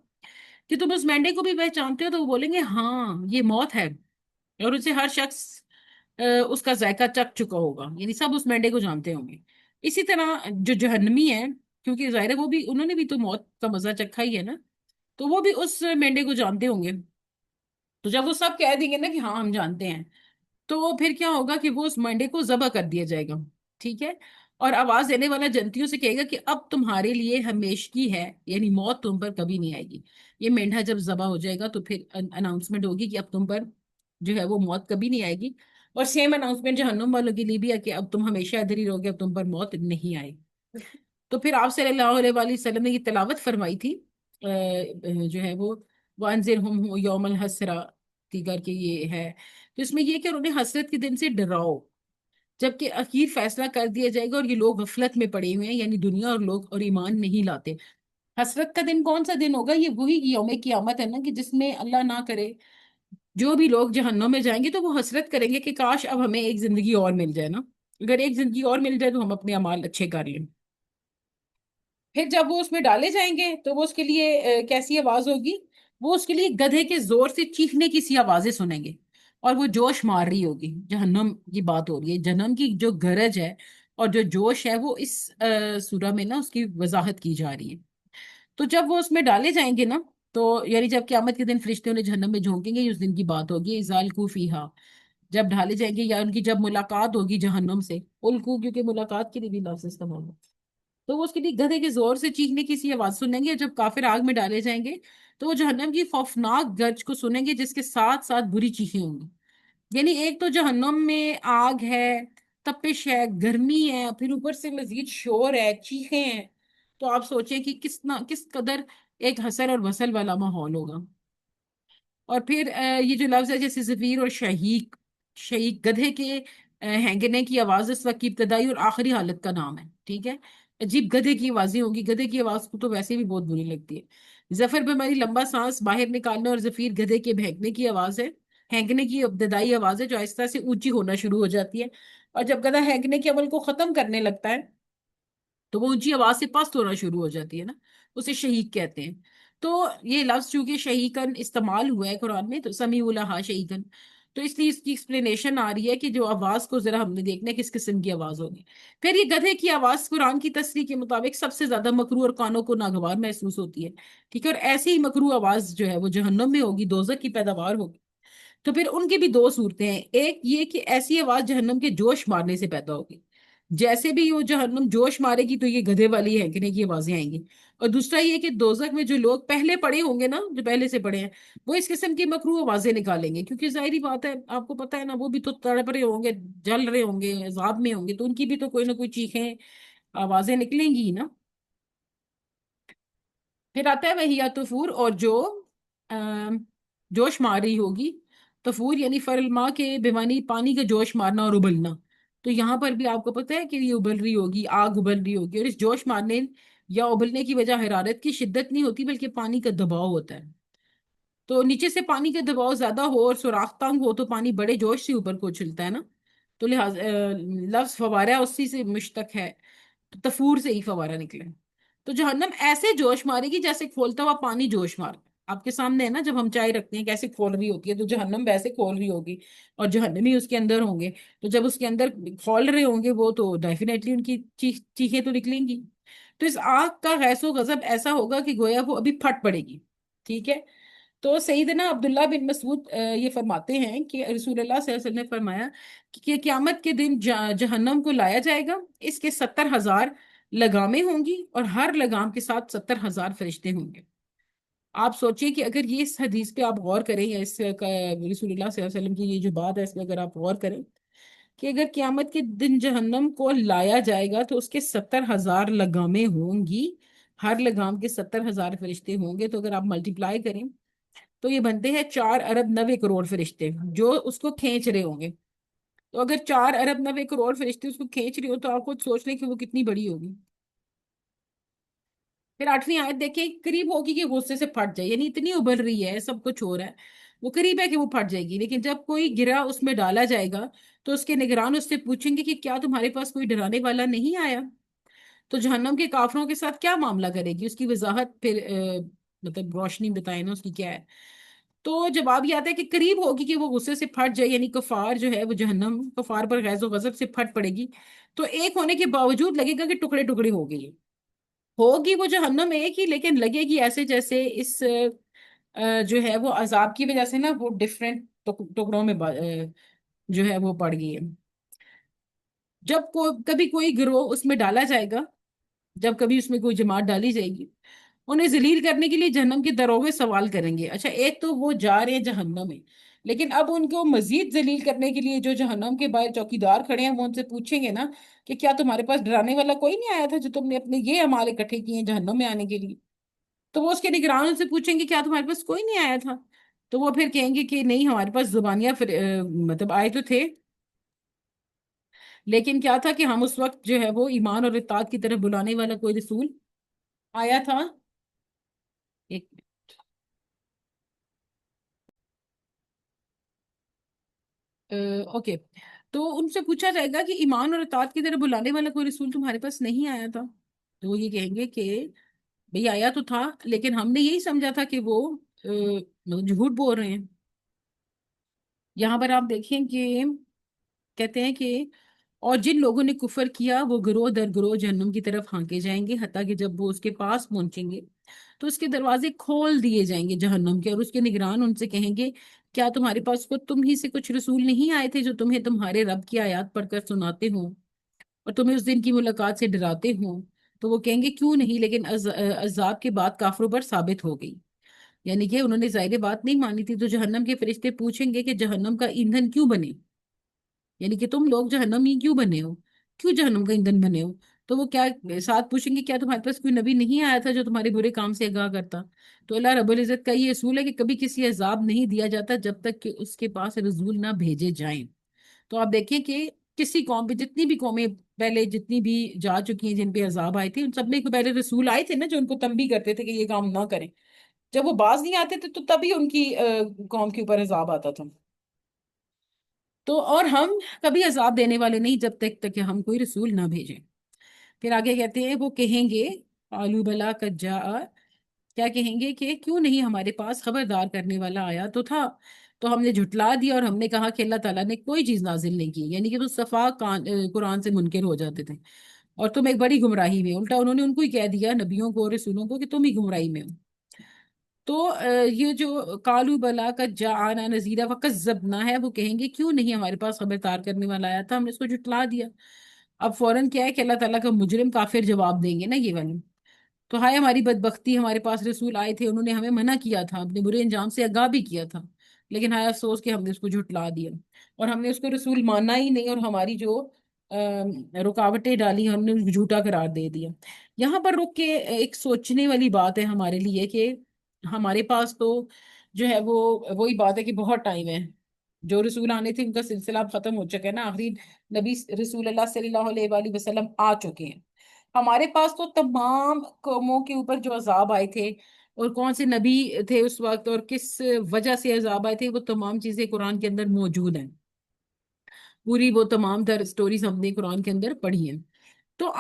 کہ تم اس مینڈے کو بھی پہچانتے ہو؟ تو وہ بولیں گے ہاں یہ موت ہے، اور اسے ہر شخص اس کا ذائقہ چکھ چکا ہوگا، یعنی سب اس مینڈے کو جانتے ہوں گے۔ اسی طرح جو جہنمی ہے، کیونکہ ظاہر ہے وہ بھی انہوں نے بھی تو موت کا مزہ چکھا ہی ہے نا، تو وہ بھی اس مینڈے کو جانتے ہوں گے۔ تو جب وہ سب کہہ دیں گے نا کہ ہاں ہم جانتے ہیں، تو پھر کیا ہوگا کہ وہ اس مینڈے کو ذبح کر دیا جائے گا، ٹھیک ہے، اور آواز دینے والا جنتیوں سے کہے گا کہ اب تمہارے لیے ہمیشگی ہے، یعنی موت تم پر کبھی نہیں آئے گی۔ یہ مینڈا جب ذبح ہو جائے گا تو پھر اناؤنسمنٹ ہوگی کہ اب تم پر جو ہے وہ موت کبھی نہیں آئے گی، اور سیم اناؤنسمنٹ جہنم والوں کے لیے بھی ہے کہ اب تم ہمیشہ ادھر ہی رہو گے، اب تم پر موت نہیں آئے گی۔ تو پھر آپ صلی اللہ علیہ وآلہ وسلم نے یہ تلاوت فرمائی تھی، جو ہے وہ وَأَنذِرْهُمْ يَوْمَ الْحَسْرَةِ کر کے یہ ہے، تو اس میں یہ کہ انہیں حسرت کے دن سے ڈراؤ جبکہ اخیر فیصلہ کر دیا جائے گا، اور یہ لوگ غفلت میں پڑے ہوئے ہیں، یعنی دنیا اور لوگ اور ایمان نہیں لاتے۔ حسرت کا دن کون سا دن ہوگا؟ یہ وہی یوم قیامت ہے نا، کہ جس میں اللہ نہ کرے جو بھی لوگ جہنم میں جائیں گے تو وہ حسرت کریں گے کہ کاش اب ہمیں ایک زندگی اور مل جائے نا، اگر ایک زندگی اور مل جائے تو ہم اپنے اعمال اچھے کر لیں۔ پھر جب وہ اس میں ڈالے جائیں گے تو وہ اس کے لیے کیسی آواز ہوگی؟ وہ اس کے لیے گدھے کے زور سے چیخنے کی سی آوازیں سنیں گے، اور وہ جوش مار رہی ہوگی۔ جہنم کی بات ہو رہی ہے، جہنم کی جو گرج ہے اور جو جوش ہے وہ اس سورہ میں نا اس کی وضاحت کی جا رہی ہے۔ تو جب وہ اس میں ڈالے جائیں گے نا، تو یعنی جب قیامت کے دن فرشتے انہیں جہنم میں جھونکیں گے، یہ اس دن کی بات ہوگی، ازالکو فیہا، جب ڈالے جائیں گے، یا ان کی جب ملاقات ہوگی جہنم سے، الکو کیونکہ ملاقات کے لیے بھی لفظ استعمال ہے، تو وہ اس کے لیے گدھے کے زور سے چیخنے کی سی آواز سنیں گے۔ جب کافر آگ میں ڈالے جائیں گے تو وہ جہنم کی خوفناک گرج کو سنیں گے جس کے ساتھ ساتھ بری چیخیں ہوں گی، یعنی ایک تو جہنم میں آگ ہے، تپش ہے، گرمی ہے، پھر اوپر سے مزید شور ہے، چیخیں ہیں، تو آپ سوچیں کہ کس قدر ایک حسر اور وصل والا ماحول ہوگا۔ اور پھر یہ جو لفظ ہے جیسے زفیر اور شہیق، شہیق گدھے کے ہینگنے کی آواز اس وقت کی ابتدائی اور آخری حالت کا نام ہے، ٹھیک ہے، عجیب گدھے کی آوازیں ہوگی، گدھے کی آواز کو تو ویسے بھی بہت بری لگتی ہے۔ زفر بیماری لمبا سانس باہر نکالنا، اور زفیر گدھے کے بھینکنے کی آواز ہے، ہینکنے کی ابتدائی آواز ہے جو آہستہ سے اونچی ہونا شروع ہو جاتی ہے، اور جب گدھا ہینکنے کے عمل کو ختم کرنے لگتا ہے تو وہ اونچی آواز سے پست ہونا شروع ہو جاتی ہے نا، اسے شہیق کہتے ہیں۔ تو یہ لفظ چونکہ شہیقن استعمال ہوا ہے قرآن میں، تو سمیع الہا شہیقن، تو اس لیے اس کی ایکسپلینیشن آ رہی ہے کہ جو آواز کو ذرا ہم نے دیکھنا ہے کس قسم کی آواز ہوگی۔ پھر یہ گدھے کی آواز قرآن کی تصریح کے مطابق سب سے زیادہ مکروہ اور کانوں کو ناگوار محسوس ہوتی ہے، ٹھیک ہے، اور ایسی ہی مکروہ آواز جو ہے وہ جہنم میں ہوگی، دوزخ کی پیداوار ہوگی۔ تو پھر ان کی بھی دو صورتیں ہیں، ایک یہ کہ ایسی آواز جہنم کے جوش مارنے سے پیدا ہوگی، جیسے بھی وہ جہنم جوش مارے گی تو یہ گدھے والی ہینکنے کی آوازیں آئیں گی، اور دوسرا یہ کہ دوزخ میں جو لوگ پہلے پڑے ہوں گے نا، جو پہلے سے پڑے ہیں، وہ اس قسم کی مکروہ آوازیں نکالیں گے، کیونکہ ظاہری بات ہے، آپ کو پتہ ہے نا، وہ بھی تو تڑپ رہے ہوں گے، جل رہے ہوں گے، عذاب میں ہوں گے، تو ان کی بھی تو کوئی نہ کوئی چیخیں آوازیں نکلیں گی نا۔ پھر آتا ہے وہی تفور، اور جو آم، جوش مار رہی ہوگی، تفور یعنی فرل ماں کے بیمانی پانی کا جوش مارنا اور ابلنا، تو یہاں پر بھی آپ کو پتہ ہے کہ یہ ابل رہی ہوگی، آگ ابل رہی ہوگی، اور اس جوش مارنے یا ابلنے کی وجہ حرارت کی شدت نہیں ہوتی بلکہ پانی کا دباؤ ہوتا ہے۔ تو نیچے سے پانی کا دباؤ زیادہ ہو اور سوراخ تنگ ہو تو پانی بڑے جوش سے اوپر کو اچھلتا ہے نا، تو لہٰذا لفظ فوارہ اسی سے مشتق ہے، تو تفور سے ہی فوارہ نکلے۔ تو جہنم ایسے جوش مارے گی جیسے کھولتا ہوا پانی جوش مار، آپ کے سامنے ہے نا، جب ہم چائے رکھتے ہیں کیسے کھول رہی ہوتی ہے، تو جہنم ویسے کھول رہی ہوگی، اور جہنمی اس کے اندر ہوں گے، تو جب اس کے اندر کھول رہے ہوں گے وہ، تو ڈیفینیٹلی ان کی چیخیں تو نکلیں گی۔ تو اس آگ کا غیظ و غضب ایسا ہوگا کہ گویا وہ ابھی پھٹ پڑے گی، ٹھیک ہے۔ تو سیدنا عبداللہ بن مسعود یہ فرماتے ہیں کہ رسول اللہ صلی اللہ علیہ وسلم نے فرمایا کہ قیامت کے دن جہنم کو لایا جائے گا، اس کے 70,000 لگامیں ہوں گی، اور ہر لگام کے ساتھ 70,000 فرشتے ہوں گے۔ آپ سوچئے کہ اگر یہ اس حدیث پہ آپ غور کریں، یا اس رسول اللہ صلی اللہ علیہ وسلم کی یہ جو بات ہے اس پہ اگر آپ غور کریں کہ اگر قیامت کے دن جہنم کو لایا جائے گا تو اس کے 70,000 لگامیں ہوں گی، ہر لگام کے 70,000 فرشتے ہوں گے، تو اگر آپ ملٹیپلائی کریں تو یہ بنتے ہیں 4 ارب 90 کروڑ فرشتے جو اس کو کھینچ رہے ہوں گے۔ تو اگر 4 ارب 90 کروڑ فرشتے اس کو کھینچ رہے ہو تو آپ خود سوچ لیں کہ وہ کتنی بڑی ہوگی۔ پھر 8ویں آیت دیکھیں، قریب ہوگی کہ غصے سے پھٹ جائے، یعنی اتنی ابل رہی ہے، سب کچھ ہو رہا ہے، وہ قریب ہے کہ وہ پھٹ جائے گی، لیکن جب کوئی گرا اس میں ڈالا جائے گا تو اس کے نگران اس سے پوچھیں گے کہ کیا تمہارے پاس کوئی ڈرانے والا نہیں آیا؟ تو جہنم کے کافروں کے ساتھ کیا معاملہ کرے گی، اس کی وضاحت پھر مطلب روشنی بتائیں نا اس کی کیا ہے۔ تو جواب یہ آتا ہے کہ قریب ہوگی کہ وہ غصے سے پھٹ جائے، یعنی کفار جو ہے وہ جہنم کفار پر غیظ و غضب سے پھٹ پڑے گی، تو ایک ہونے کے باوجود لگے گا کہ ٹکڑے ٹکڑے ہو گئی ہے، ہوگی وہ جہنم ایک ہی، لیکن لگے گی ایسے جیسے اس جو ہے وہ عذاب کی وجہ سے نا وہ ڈفرینٹ ٹکڑوں میں جو ہے وہ پڑ گئی ہے۔ جب کبھی کوئی گروہ اس میں ڈالا جائے گا، جب کبھی اس میں کوئی جماعت ڈالی جائے گی، انہیں ذلیل کرنے کے لیے جہنم کے دروغے سوال کریں گے۔ اچھا، ایک تو وہ جا رہے ہیں جہنم میں، لیکن اب ان کو مزید ذلیل کرنے کے لیے جو جہنم کے باہر چوکیدار کھڑے ہیں وہ ان سے پوچھیں گے نا کہ کیا تمہارے پاس ڈرانے والا کوئی نہیں آیا تھا جو تم نے اپنے یہ اعمال اکٹھے کیے ہیں جہنم میں آنے کے لیے؟ تو وہ اس کے نگران ان سے پوچھیں گے کیا تمہارے پاس کوئی نہیں آیا تھا؟ تو وہ پھر کہیں گے کہ نہیں، ہمارے پاس زبانیہ مطلب آئے تو تھے، لیکن کیا تھا کہ ہم اس وقت جو ہے وہ ایمان اور اطاعت کی طرف بلانے والا کوئی رسول آیا تھا۔ ایک اوکے، تو ان سے پوچھا جائے گا کہ ایمان اور اطاعت کی طرف بلانے والا کوئی رسول تمہارے پاس نہیں آیا تھا؟ تو وہ یہ کہیں گے کہ بھئی آیا تو تھا، لیکن ہم نے یہی سمجھا تھا کہ وہ مطلب جھوٹ بول رہے ہیں۔ یہاں پر آپ دیکھیں کہ کہتے ہیں کہ اور جن لوگوں نے کفر کیا وہ گروہ در گروہ جہنم کی طرف ہانکے جائیں گے، حتیٰ کہ جب وہ اس کے پاس پہنچیں گے تو اس کے دروازے کھول دیے جائیں گے جہنم کے، اور اس کے نگران ان سے کہیں گے کیا تمہارے پاس خود تم ہی سے کچھ رسول نہیں آئے تھے جو تمہیں تمہارے رب کی آیات پڑھ کر سناتے ہوں اور تمہیں اس دن کی ملاقات سے ڈراتے ہوں؟ تو وہ کہیں گے کیوں نہیں، لیکن عذاب کے بعد کافروں پر ثابت ہو گئی، یعنی کہ انہوں نے ظاہر بات نہیں مانی تھی۔ تو جہنم کے فرشتے پوچھیں گے کہ جہنم کا ایندھن کیوں بنے، یعنی کہ تم لوگ جہنمی کیوں بنے ہو، کیوں جہنم کا ایندھن بنے ہو؟ تو وہ کیا ساتھ پوچھیں گے کیا تمہارے پاس کوئی نبی نہیں آیا تھا جو تمہارے برے کام سے آگاہ کرتا؟ تو اللہ رب العزت کا یہ اصول ہے کہ کبھی کسی عذاب نہیں دیا جاتا جب تک کہ اس کے پاس رسول نہ بھیجے جائیں۔ تو آپ دیکھیں کہ کسی قوم پہ، جتنی بھی قومیں پہلے جتنی بھی جا چکی ہیں جن پہ عذاب آئے تھے، ان سب میں پہلے رسول آئے تھے نا جو ان کو تنبیہ کرتے تھے کہ یہ کام نہ کریں، جب وہ باز نہیں آتے تھے تو تبھی ان کی قوم کے اوپر عذاب آتا تھا۔ تو اور ہم کبھی عذاب دینے والے نہیں جب تک کہ ہم کوئی رسول نہ بھیجیں. پھر آگے کہتے ہیں وہ کہیں گے آلو بلا کجا، کیا کہیں گے کہ کیوں نہیں ہمارے پاس خبردار کرنے والا آیا تو تھا، تو ہم نے جھٹلا دیا اور ہم نے کہا کہ اللہ تعالیٰ نے کوئی چیز نازل نہیں کی. یعنی کہ وہ صفا قرآن سے منکر ہو جاتے تھے اور تم ایک بڑی گمراہی میں. الٹا انہوں نے ان کو ہی کہہ دیا نبیوں کو اور رسولوں کو کہ تم ہی گمراہی میں ہو. تو یہ جو کالو بلا کا جا آنا نذیرہ فکذبنا ہے، وہ کہیں گے کیوں نہیں ہمارے پاس خبردار کرنے والا آیا تھا، ہم نے اس کو جھٹلا دیا. اب فوراً کیا ہے کہ اللہ تعالیٰ کا مجرم کافر جواب دیں گے نا یہ والے. تو ہائے ہماری بدبختی، ہمارے پاس رسول آئے تھے، انہوں نے ہمیں منع کیا تھا، اپنے برے انجام سے آگاہ بھی کیا تھا، لیکن ہائے افسوس کہ ہم نے اس کو جھٹلا دیا اور ہم نے اس کو رسول مانا ہی نہیں، اور ہماری جو رکاوٹیں ڈالی ہم نے جھوٹا قرار دے دیا. یہاں پر رک کے ایک سوچنے والی بات ہے ہمارے لیے کہ ہمارے پاس تو جو ہے وہ وہی بات ہے کہ بہت ٹائم ہے. جو رسول آنے تھے ان کا سلسلہ اب ختم ہو چکا ہے نا، آخری نبی رسول اللہ صلی اللہ علیہ وآلہ وسلم آ چکے ہیں. ہمارے پاس تو تمام قوموں کے اوپر جو عذاب آئے تھے اور کون سے نبی تھے اس وقت اور کس وجہ سے عذاب آئے تھے، وہ تمام چیزیں قرآن کے اندر موجود ہیں. پوری وہ تمام در سٹوریز ہم نے قرآن کے اندر پڑھی ہیں. تو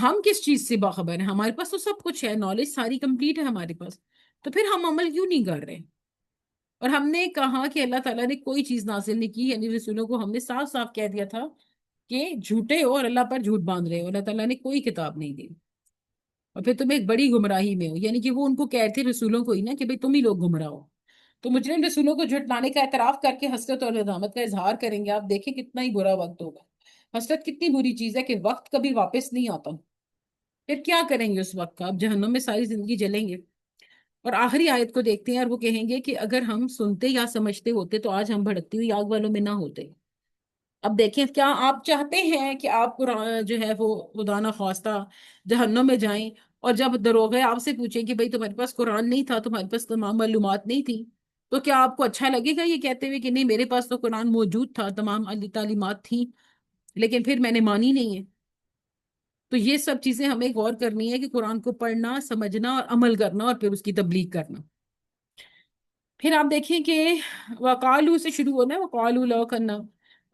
ہم کس چیز سے باخبر ہیں؟ ہمارے پاس تو سب کچھ ہے، نالج ساری کمپلیٹ ہے ہمارے پاس. تو پھر ہم عمل کیوں نہیں کر رہے؟ اور ہم نے کہا کہ اللہ تعالیٰ نے کوئی چیز نازل نہیں کی، یعنی رسولوں کو ہم نے صاف صاف کہہ دیا تھا کہ جھوٹے ہو اور اللہ پر جھوٹ باندھ رہے ہو، اللہ تعالیٰ نے کوئی کتاب نہیں دی. اور پھر تم ایک بڑی گمراہی میں ہو، یعنی کہ وہ ان کو کہتے تھے رسولوں کو ہی نا کہ بھئی تم ہی لوگ گمراہ ہو. تو مجرم رسولوں کو جھٹلانے کا اعتراف کر کے حسرت اور ندامت کا اظہار کریں گے. آپ دیکھیں کتنا ہی برا وقت ہوگا. حسرت کتنی بری چیز ہے کہ وقت کبھی واپس نہیں آتا. پھر کیا کریں گے اس وقت کا؟ اب جہنم میں ساری زندگی جلیں گے. اور آخری آیت کو دیکھتے ہیں اور وہ کہیں گے کہ اگر ہم سنتے یا سمجھتے ہوتے تو آج ہم بھڑکتی ہوئی آگ والوں میں نہ ہوتے. اب دیکھیں کیا آپ چاہتے ہیں کہ آپ قرآن جو ہے وہ خدا نہ خواستہ جہنم میں جائیں اور جب دروغے آپ سے پوچھیں کہ بھئی تمہارے پاس قرآن نہیں تھا، تمہارے پاس تمام معلومات نہیں تھی، تو کیا آپ کو اچھا لگے گا یہ کہتے ہوئے کہ نہیں میرے پاس تو قرآن موجود تھا، تمام تعلیمات تھیں، لیکن پھر میں نے مانی نہیں ہے؟ تو یہ سب چیزیں ہمیں غور کرنی ہے کہ قرآن کو پڑھنا، سمجھنا اور عمل کرنا اور پھر اس کی تبلیغ کرنا. پھر آپ دیکھیں کہ وقالو سے شروع ہونا ہے، وقالو لو کرنا.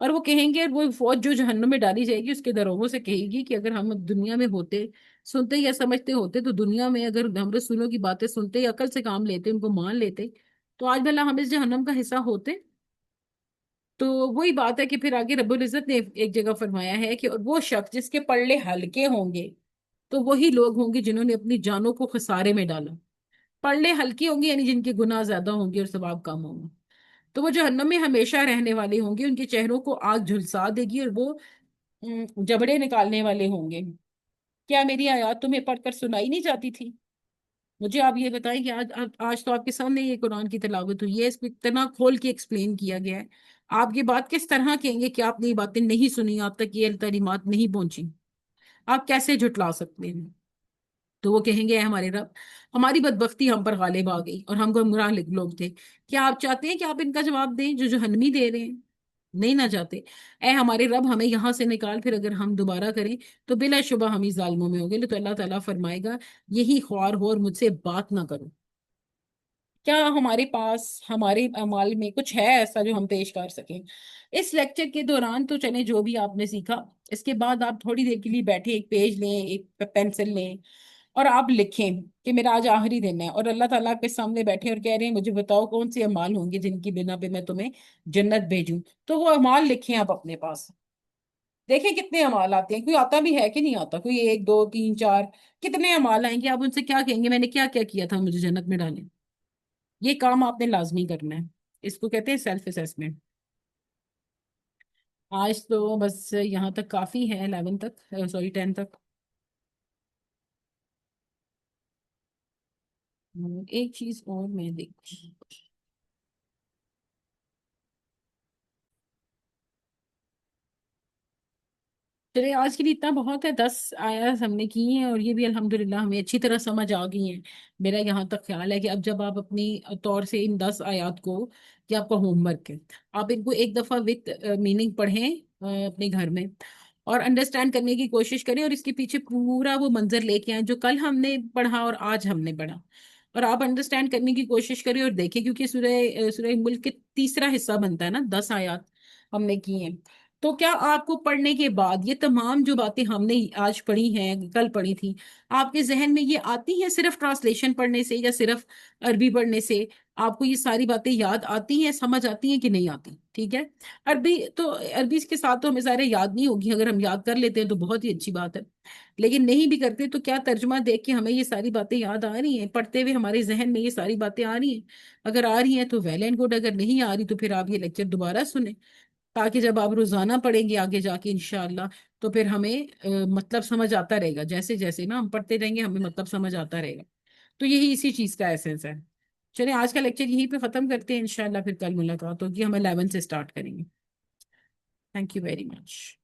اور وہ کہیں گے، وہ فوج جو جہنم میں ڈالی جائے گی اس کے دروغوں سے کہے گی کہ اگر ہم دنیا میں ہوتے، سنتے یا سمجھتے ہوتے، تو دنیا میں اگر ہم رسولوں کی باتیں سنتے یا عقل سے کام لیتے، ان کو مان لیتے، تو آج بھلا ہم اس جہنم کا حصہ ہوتے. تو وہی بات ہے کہ پھر آگے رب العزت نے ایک جگہ فرمایا ہے کہ اور وہ شخص جس کے پلڑے ہلکے ہوں گے تو وہی لوگ ہوں گے جنہوں نے اپنی جانوں کو خسارے میں ڈالا. پلڑے ہلکی ہوں گے یعنی جن کے گناہ زیادہ ہوں گے اور ثواب کم ہوں گے. تو وہ جہنم میں ہمیشہ رہنے والے ہوں گے، ان کے چہروں کو آگ جھلسا دے گی اور وہ جبڑے نکالنے والے ہوں گے. کیا میری آیات تمہیں پڑھ کر سنائی نہیں جاتی تھی؟ مجھے آپ یہ بتائیں کہ آج تو آپ کے سامنے یہ قرآن کی تلاوت ہوئی ہے، اس کو اتنا کھول کے ایکسپلین کیا گیا ہے. آپ یہ بات کس طرح کہیں گے کہ آپ نے یہ باتیں نہیں سنی، آپ تک یہ تعلیمات نہیں پہنچی؟ آپ کیسے جھٹلا سکتے ہیں؟ تو وہ کہیں گے اے ہمارے رب، ہماری بدبختی ہم پر غالب آ گئی اور ہم گمراہ لوگ تھے. کیا آپ چاہتے ہیں کہ آپ ان کا جواب دیں جو جہنمی دے رہے ہیں؟ نہیں نہ چاہتے. اے ہمارے رب ہمیں یہاں سے نکال، پھر اگر ہم دوبارہ کریں تو بلا شبہ ہم ہی ظالموں میں ہوں گے. تو اللہ تعالیٰ فرمائے گا یہی خوار ہو اور مجھ سے بات نہ کرو. کیا ہمارے پاس ہمارے اعمال میں کچھ ہے ایسا جو ہم پیش کر سکیں؟ اس لیکچر کے دوران تو چلیں جو بھی آپ نے سیکھا، اس کے بعد آپ تھوڑی دیر کے لیے بیٹھے، ایک پیج لیں، ایک پینسل لیں اور آپ لکھیں کہ میرا آج آخری دن ہے اور اللہ تعالیٰ کے سامنے بیٹھے اور کہہ رہے ہیں مجھے بتاؤ کون سے اعمال ہوں گے جن کی بنا پہ میں تمہیں جنت بھیجوں. تو وہ اعمال لکھیں آپ اپنے پاس. دیکھیں کتنے اعمال آتے ہیں، کوئی آتا بھی ہے کہ نہیں آتا، کوئی ایک دو تین چار، کتنے اعمال آئیں گے. آپ ان سے کیا کہیں گے میں نے کیا کیا کیا تھا مجھے جنت میں ڈالیں؟ یہ کام آپ نے لازمی کرنا ہے. اس کو کہتے ہیں سیلف اسیسمنٹ. آج تو بس یہاں تک کافی ہے، 11 تک، سوری 10 تک. ایک چیز اور میں دیکھ. چلے آج کے لیے اتنا بہت ہے، 10 آیات ہم نے کی ہیں اور یہ بھی الحمدللہ ہمیں اچھی طرح سمجھ آ گئی ہیں. میرا یہاں تک خیال ہے کہ اب جب آپ اپنی طور سے ان 10 آیات کو، کہ آپ کا ہوم ورک ہے، آپ ان کو ایک دفعہ وتھ میننگ پڑھیں اپنے گھر میں اور انڈرسٹینڈ کرنے کی کوشش کریں اور اس کے پیچھے پورا وہ منظر لے کے آئیں جو کل ہم نے پڑھا اور آج ہم نے پڑھا. اور آپ انڈرسٹینڈ کرنے کی کوشش کریں اور دیکھیں، کیونکہ سورہ ملک کے تیسرا حصہ بنتا ہے نا 10 آیات. ہم نے کی ہیں. تو کیا آپ کو پڑھنے کے بعد یہ تمام جو باتیں ہم نے آج پڑھی ہیں، کل پڑھی تھی، آپ کے ذہن میں یہ آتی ہیں صرف ٹرانسلیشن پڑھنے سے یا صرف عربی پڑھنے سے؟ آپ کو یہ ساری باتیں یاد آتی ہیں، سمجھ آتی ہیں کہ نہیں آتی؟ ٹھیک ہے. عربی تو عربی کے ساتھ تو ہمیں ظاہر ہے یاد نہیں ہوگی، اگر ہم یاد کر لیتے ہیں تو بہت ہی اچھی بات ہے. لیکن نہیں بھی کرتے تو کیا ترجمہ دیکھ کے ہمیں یہ ساری باتیں یاد آ رہی ہیں، پڑھتے ہوئے ہمارے ذہن میں یہ ساری باتیں آ رہی ہیں؟ اگر آ رہی ہیں تو ویل اینڈ گڈ، اگر نہیں آ رہی تو پھر آپ یہ لیکچر دوبارہ سنیں، تاکہ جب آپ روزانہ پڑھیں گے آگے جا کے انشاءاللہ تو پھر ہمیں مطلب سمجھ آتا رہے گا. جیسے جیسے نا ہم پڑھتے رہیں گے ہمیں مطلب سمجھ آتا رہے گا. تو یہی اسی چیز کا ایسنس ہے. چلیں آج کا لیکچر یہیں پہ ختم کرتے ہیں، انشاءاللہ پھر کل ملاقات ہوگی، ہم 11 سے سٹارٹ کریں گے. Thank you very much.